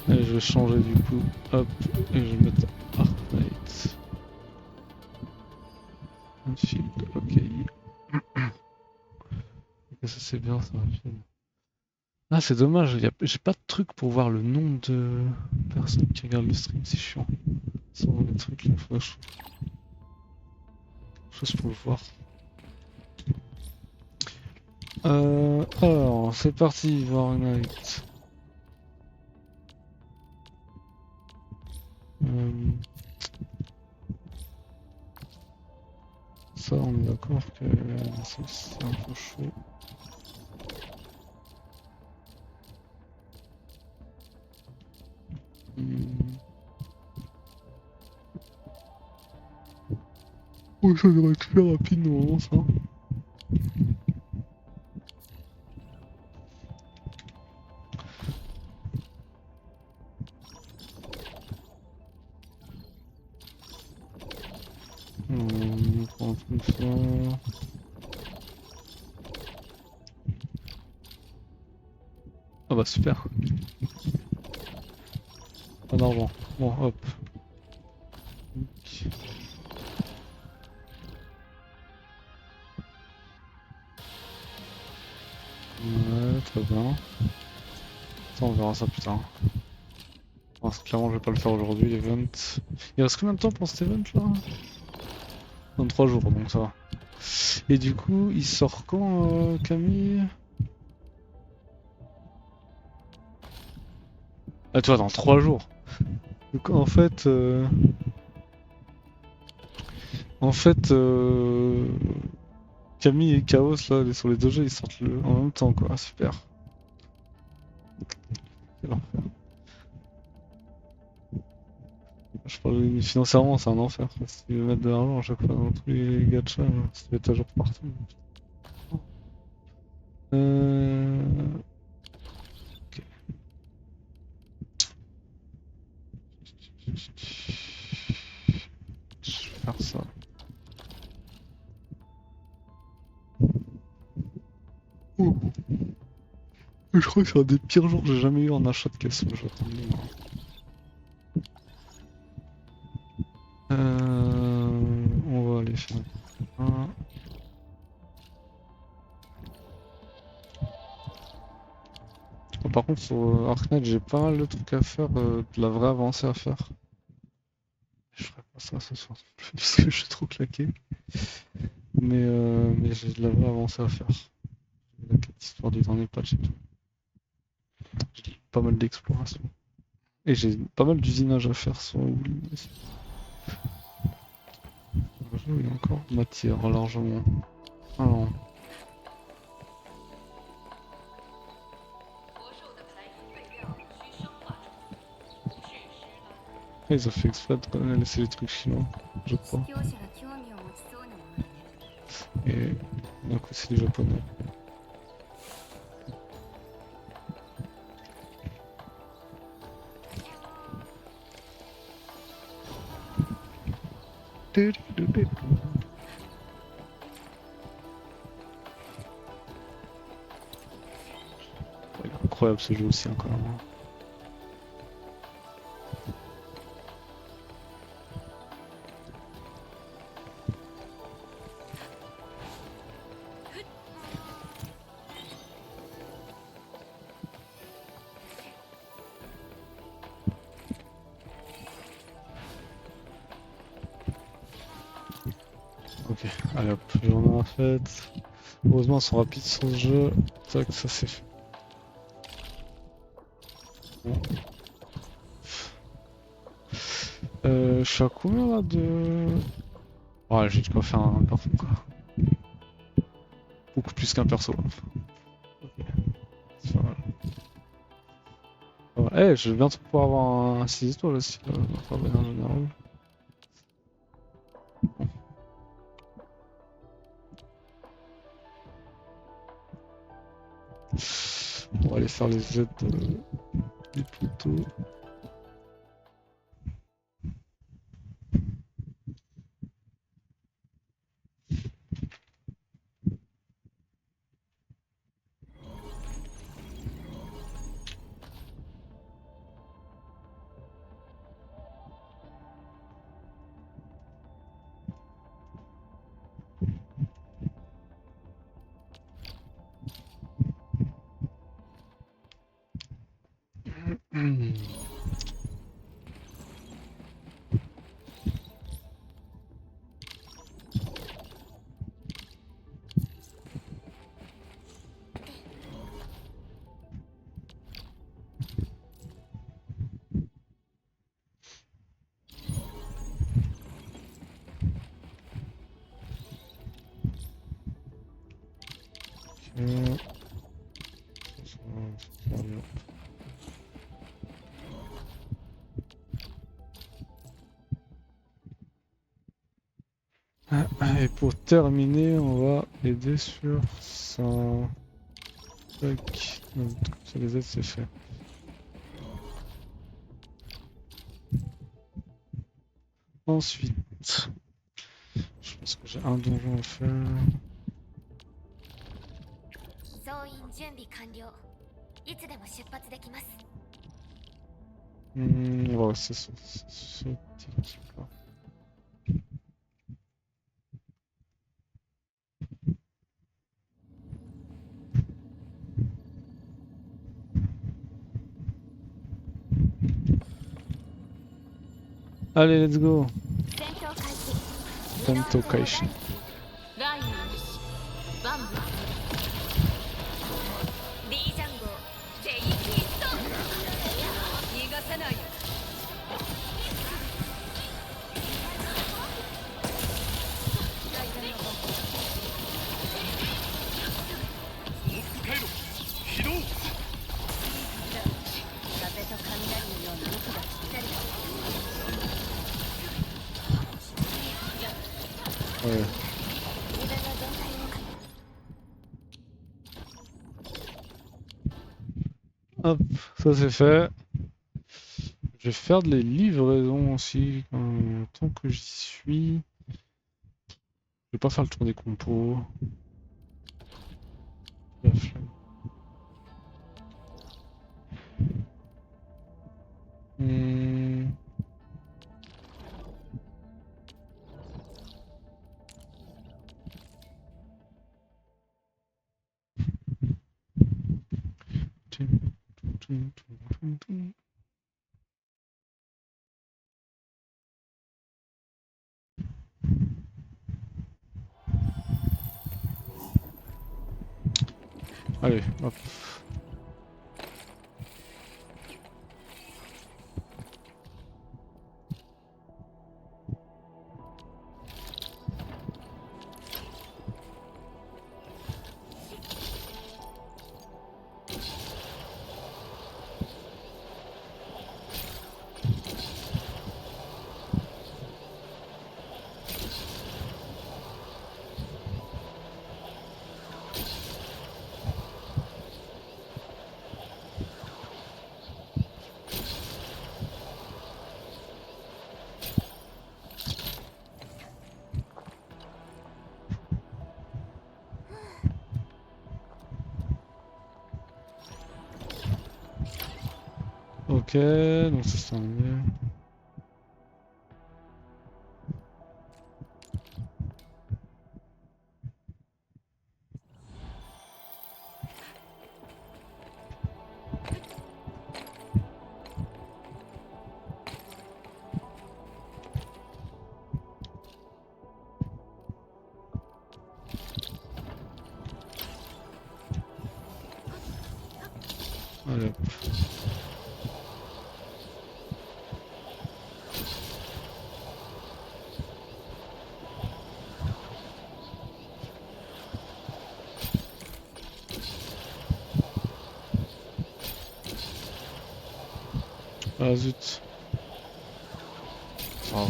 Et je vais changer du coup, hop, et je vais mettre Arknight. Field, ok. Et ça c'est bien, ça va field. Ah c'est dommage, j'ai pas de truc pour voir le nombre de personnes qui regardent le stream, c'est chiant. Sans les trucs, il faudrait chose pour le voir. Alors, c'est parti, Warnight. Ça, on est d'accord que c'est un peu chaud. Oui, ça devrait être fait rapidement, ça. On prend tout ça. Ah bah super. Pas d'argent. Bon, hop. Ouais, très bien. Ça, on verra ça plus tard. Clairement, je vais pas le faire aujourd'hui, l'event. Il reste combien de temps pour cet event là? 23 jours, donc ça va. Et du coup, il sort quand, Camille? Ah, tu vois, dans 3 jours. Donc en fait, Camille et Chaos là, sur les deux jeux, ils sortent en même temps, quoi. Super. Quel enfer. Je parle financièrement, c'est un enfer. Si tu veux mettre de l'argent à chaque fois dans tous les gachas, ça va être à jour partout. Ok. Je vais faire ça. Ouh. Je crois que c'est un des pires jours que j'ai jamais eu en achat de caisson. On va aller faire un. Oh, par contre, sur Arknight, j'ai pas mal de trucs à faire, de la vraie avancée à faire. Je ferai pas ça ce soir non plus, parce que je suis trop claqué. Mais j'ai de la vraie avancée à faire. La quête histoire du dernier patch et tout. J'ai pas mal d'exploration. Et j'ai pas mal d'usinage à faire sur Woolly aussi. Il y a encore matière largement. Alors. Ah, ils ont fait exprès de laisser les trucs chinois, je crois. Et d'un coup c'est du japonais. Il est incroyable ce jeu aussi encore. Ok, allez hop, journée faite. Heureusement, ils sont rapides sur ce jeu. Tac, ça c'est fait. Bon. Je suis à combien là de. Ouais, j'ai de quoi faire un perso quoi. Beaucoup plus qu'un perso. Ok. Ça va. Eh, je vais bientôt pouvoir avoir un 6 étoiles aussi. On va revenir en général. On va aller faire les aides des poteaux. Et pour terminer, on va aider sur ça. Tac. Sur les aides, c'est fait. Ensuite, je pense que j'ai un donjon à faire. いつでも出発できます。On va rester sur cette équipe-là. Allez, let's go. 戦闘開始。戦闘開始。雷雨なし万物 D ジャンゴ聖域一掃逃がさないよ風と雷のような息がぴったりだ Ouais. 自分の状態を確認。 Hop, ça c'est fait. Je vais faire les livraisons aussi. Tant que j'y suis. Je vais pas faire le tour des compos. La flemme. Hmm. Allez, hop. Ok, donc ça c'est terminé. Allez, hop. Ah zut. Oh.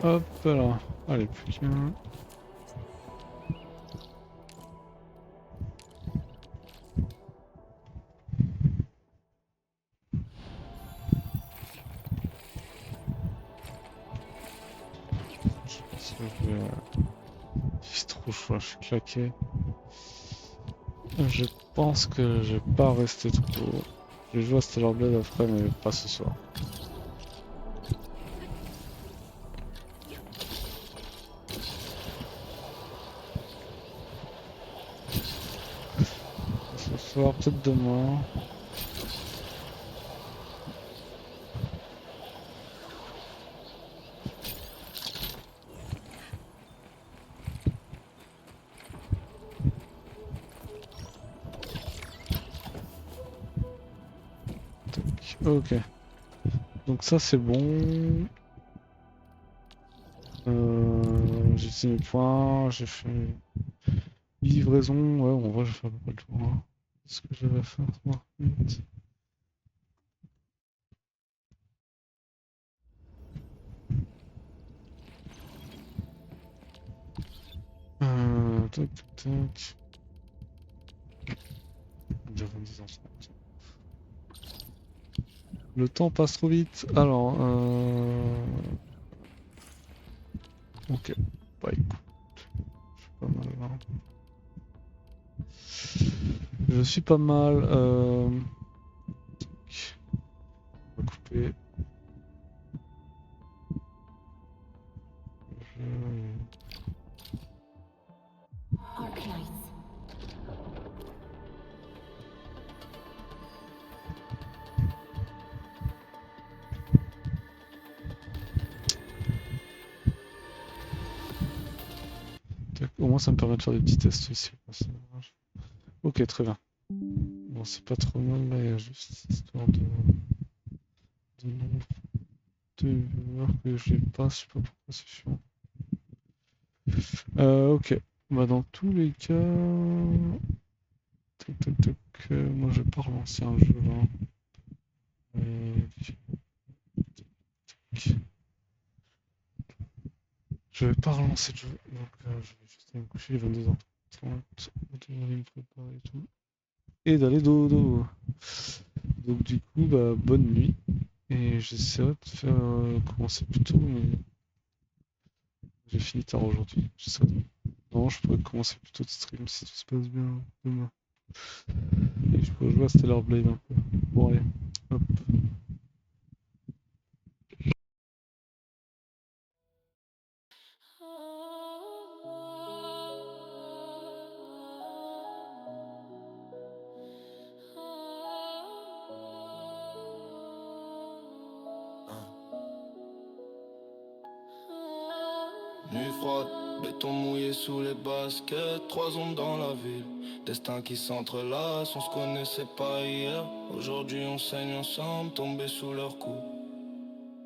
Hop là. Allez, plus qu'un. C'est trop chaud, je suis claqué. Je pense que je vais pas rester trop. Je vais jouer à Stellar Blade après, mais pas ce soir. Ce soir, peut-être demain. Ok. Donc ça c'est bon. J'ai fait mes points, j'ai fait livraison. Ouais, en vrai, je vais faire à peu près le tour. Hein. Ce que je vais faire, 3 minutes. Tac, tac, tac. Déjà 22h30. Le temps passe trop vite. Alors, ok. Bah écoute, je suis pas mal là. Je suis pas mal. On va couper. Arclight. Au moins ça me permet de faire des petits tests ici. Ok, très bien. Bon, c'est pas trop mal là, il y a juste histoire de nombre de viewers que j'ai pas, je sais pas pourquoi c'est chiant. Ok, bah dans tous les cas, tac tac tac, moi je vais pas relancer un jeu là. Tac. Je vais pas relancer le jeu, donc je vais juste aller me coucher, il est 22h30, aller me préparer et tout. Et d'aller dodo. Donc du coup, bah bonne nuit. Et j'essaierai de faire commencer plus tôt, mais j'ai fini tard aujourd'hui. Non, je pourrais commencer plus tôt de stream si tout se passe bien demain. Et je pourrais jouer à Stellar Blade un peu. Bon allez, hop. Nuit froide, béton mouillé sous les baskets, 3 ombres dans la ville. Destin qui s'entrelace, on se connaissait pas hier. Aujourd'hui on saigne ensemble, tombés sous leurs coups.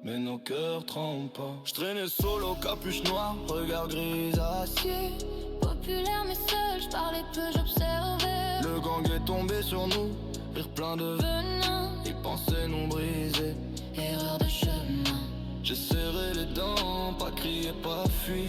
Mais nos cœurs tremblent pas. J'traînais solo, capuche noire, regard gris acier. Populaire mais seul, je parlais peu, j'observais. Le gang est tombé sur nous, rire plein de Venin, ils pensaient nous briser. erreur de chemin. J'ai serré les dents, pas crié, pas fui.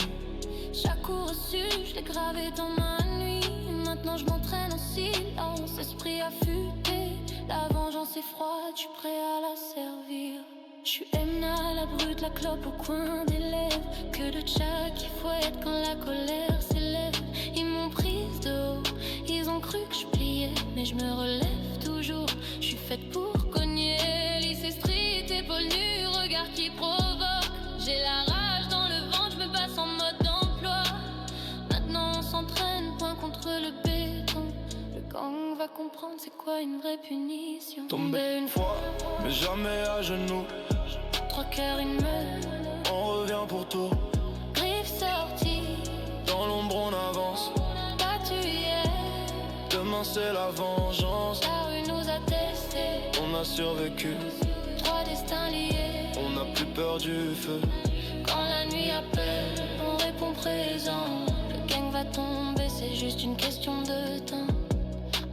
Chaque coup reçu, je l'ai gravé dans ma nuit. Maintenant je m'entraîne au silence, esprit affûté. La vengeance est froide, je suis prêt à la servir. Je suis Emna, la brute, la clope au coin des lèvres. Que de tchak qui fouette quand la colère s'élève. Ils m'ont prise de haut, ils ont cru que je pliais. Mais je me relève toujours, je suis faite pour cogner. Lycée street, épaules nues, regard qui provoque. J'ai la rage dans le ventre, je me passe en mode d'emploi. Maintenant on s'entraîne, point contre le béton. Le gang va comprendre c'est quoi une vraie punition. Tombé une fois, mais jamais à genoux. 3 cœurs, une meule, On revient pour tout. griffes sorties, Dans l'ombre on avance. battu hier. Demain c'est la vengeance. La rue nous a testés, On a survécu, 3 destins liés. on n'a plus peur du feu. Quand la nuit appelle, on répond présent. Le gang va tomber, c'est juste une question de temps.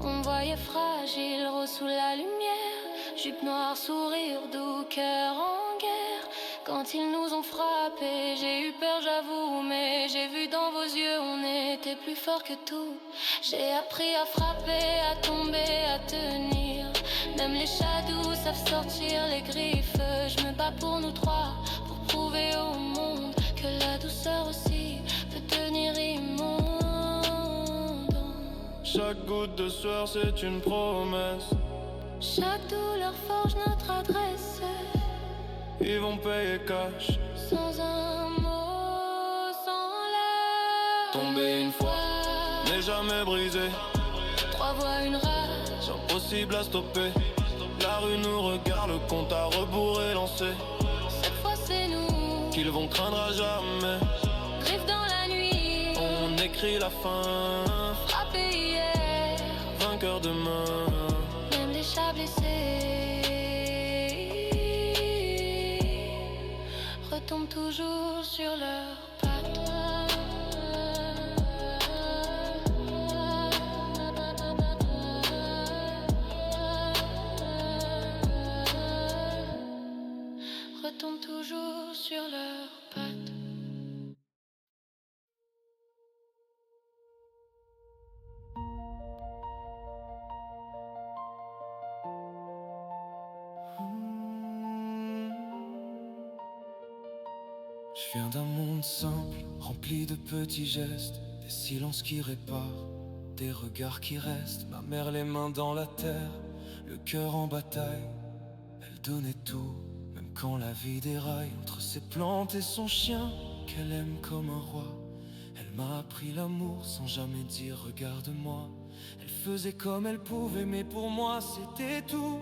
On voyait fragile, rose sous la lumière. Jupe noire, sourire doux, cœur en guerre. Quand ils nous ont frappés, j'ai eu peur, j'avoue. Mais j'ai vu dans vos yeux, on était plus fort que tout. J'ai appris à frapper, à tomber, à tenir. Même les chats doux savent sortir les griffes. Je me bats pour nous trois, pour prouver au monde que la douceur aussi peut devenir immonde. Chaque goutte de sueur c'est une promesse. Chaque douleur forge notre adresse. Ils vont payer cash. Sans un mot, sans l'air. Tombé une fois, mais jamais brisé. 3 voix, une rage. Impossible à stopper. La rue nous regarde, le compte à rebours est lancé. Cette fois c'est nous. Qu'ils vont craindre à jamais. Griffes dans la nuit. On écrit la fin. Frappé hier. Vainqueur demain. Même les chats blessés retombent toujours sur leurs pattes. Retombent toujours sur leurs pattes. Je viens d'un monde simple, rempli de petits gestes, des silences qui réparent, des regards qui restent. Ma mère les mains dans la terre, le cœur en bataille. Elle donnait tout, même quand la vie déraille. Entre ses plantes et son chien, qu'elle aime comme un roi. Elle m'a appris l'amour sans jamais dire regarde-moi. Elle faisait comme elle pouvait, mais pour moi c'était tout.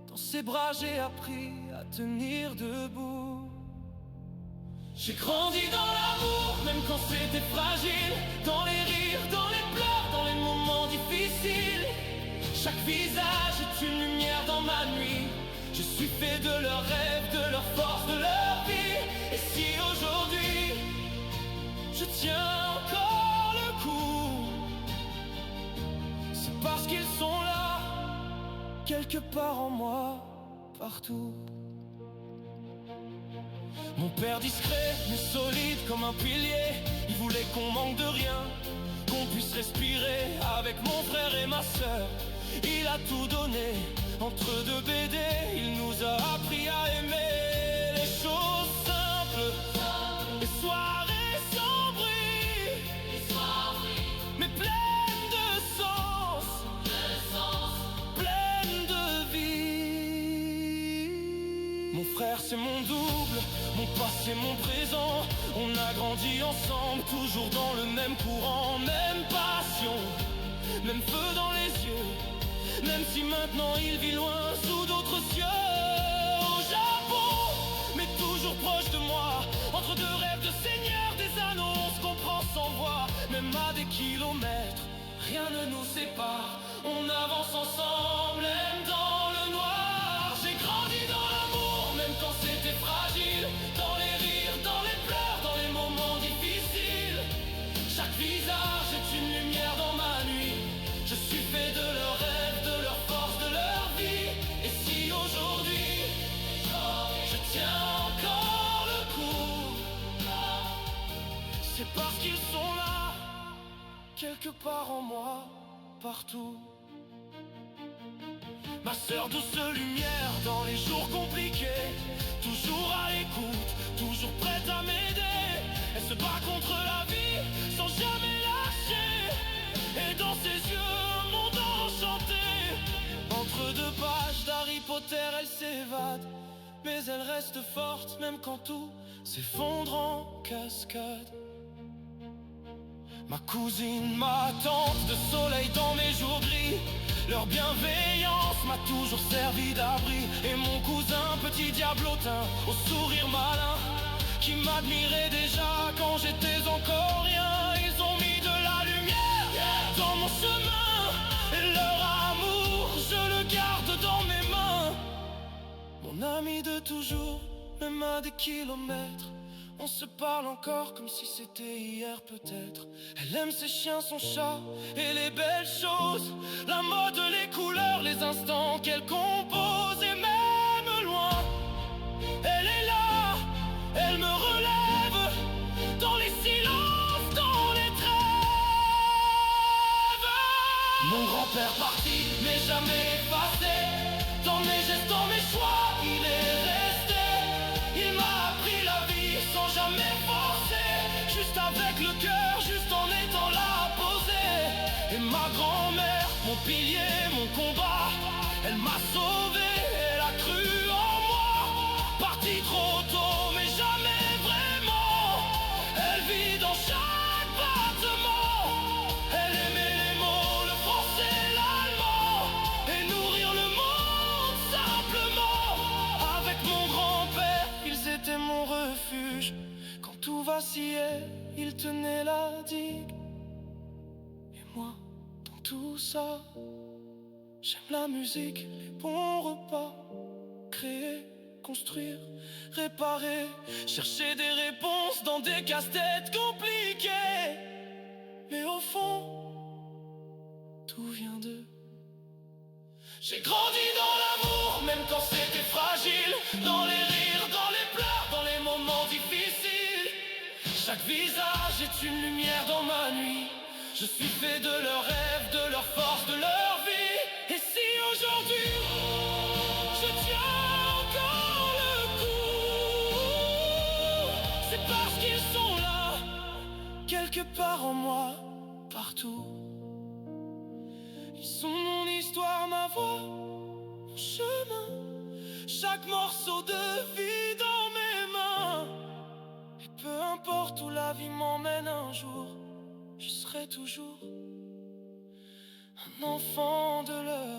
Dans ses bras j'ai appris à tenir debout. J'ai grandi dans l'amour, même quand c'était fragile. Dans les rires, dans les pleurs, dans les moments difficiles. Chaque visage est une lumière dans ma nuit. Je suis fait de leurs rêves, de leur force, de leur vie. Et si aujourd'hui je tiens encore le coup, c'est parce qu'ils sont là, quelque part en moi, partout. Mon père discret, mais solide comme un pilier. Il voulait qu'on manque de rien, qu'on puisse respirer avec mon frère et ma sœur. Il a tout donné, entre deux BD. Il nous a appris à aimer les choses simples. Les soirées sans bruit, mais pleines de sens, pleines de vie. Mon frère c'est mon double, mon passé, mon présent. On a grandi ensemble, toujours dans le même courant. Même passion, même feu dans les yeux. Même si maintenant il vit loin, sous d'autres cieux. Au Japon, mais toujours proche de moi. Entre deux rêves de seigneur, des anneaux, on se comprend sans voix. Même à des kilomètres, rien ne nous sépare. On avance ensemble, même dans le noir. J'ai grandi dans l'amour, même quand c'était fragile. Dans les rires, dans les pleurs, dans les moments difficiles. Chaque visage est une lumière dans ma nuit. Je suis fait de leurs rêves, de leur force, de leur vie. Et si aujourd'hui je tiens encore le coup, c'est parce qu'ils sont là, quelque part en moi, partout. Ma sœur douce lumière dans les jours compliqués. Toujours à l'écoute, toujours prête à m'aider. Elle se bat contre la vie, sans jamais lâcher. Et dans ses yeux, un monde enchanté. Entre deux pages d'Harry Potter, elle s'évade. Mais elle reste forte, même quand tout s'effondre en cascade. Ma cousine, ma tante, de soleil dans mes jours gris. Leur bienveillance m'a toujours servi d'abri. Et mon cousin, petit diablotin, au sourire malin, qui m'admirait déjà quand j'étais encore rien. Ils ont mis de la lumière dans mon chemin. Et leur amour, je le garde dans mes mains. Mon ami de toujours, même à des kilomètres. On se parle encore comme si c'était hier peut-être. Elle aime ses chiens, son chat et les belles choses. La mode, les couleurs, les instants qu'elle compose. Et même loin, elle est là, elle me relève. Dans les silences, dans les trêves. Mon grand-père parti, mais jamais effacé. Dans mes gestes, dans mes choix, il est resté. Il m'a appris la vie sans jamais forcer. Juste avec le cœur, juste en étant là posé. Et ma grand-mère, mon pilier, mon combat. Elle m'a sauvé, elle a cru en moi. Partie trop tôt, mais jamais vraiment. Elle vit dans chaque battement. Elle aimait les mots, le français, l'allemand. Et nourrir le monde simplement. Avec mon grand-père, ils étaient mon refuge. Quand tout vacillait, ils tenaient la digue. Et moi, dans tout ça, j'aime la musique, les bons repas. Créer, construire, réparer. Chercher des réponses dans des casse-têtes compliqués. Mais au fond, tout vient d'eux. J'ai grandi dans l'amour, même quand c'était fragile. Dans les rires, dans les pleurs, dans les moments difficiles. Chaque visage est une lumière dans ma nuit. Je suis fait de leurs rêves, de leur force, de leur vie. Et si aujourd'hui je tiens encore le coup, c'est quelque part en moi, partout. Ils sont mon histoire, ma voix, mon chemin. Chaque morceau de vie dans mes mains. Et peu importe où la vie m'emmène un jour, je serai toujours un enfant de leur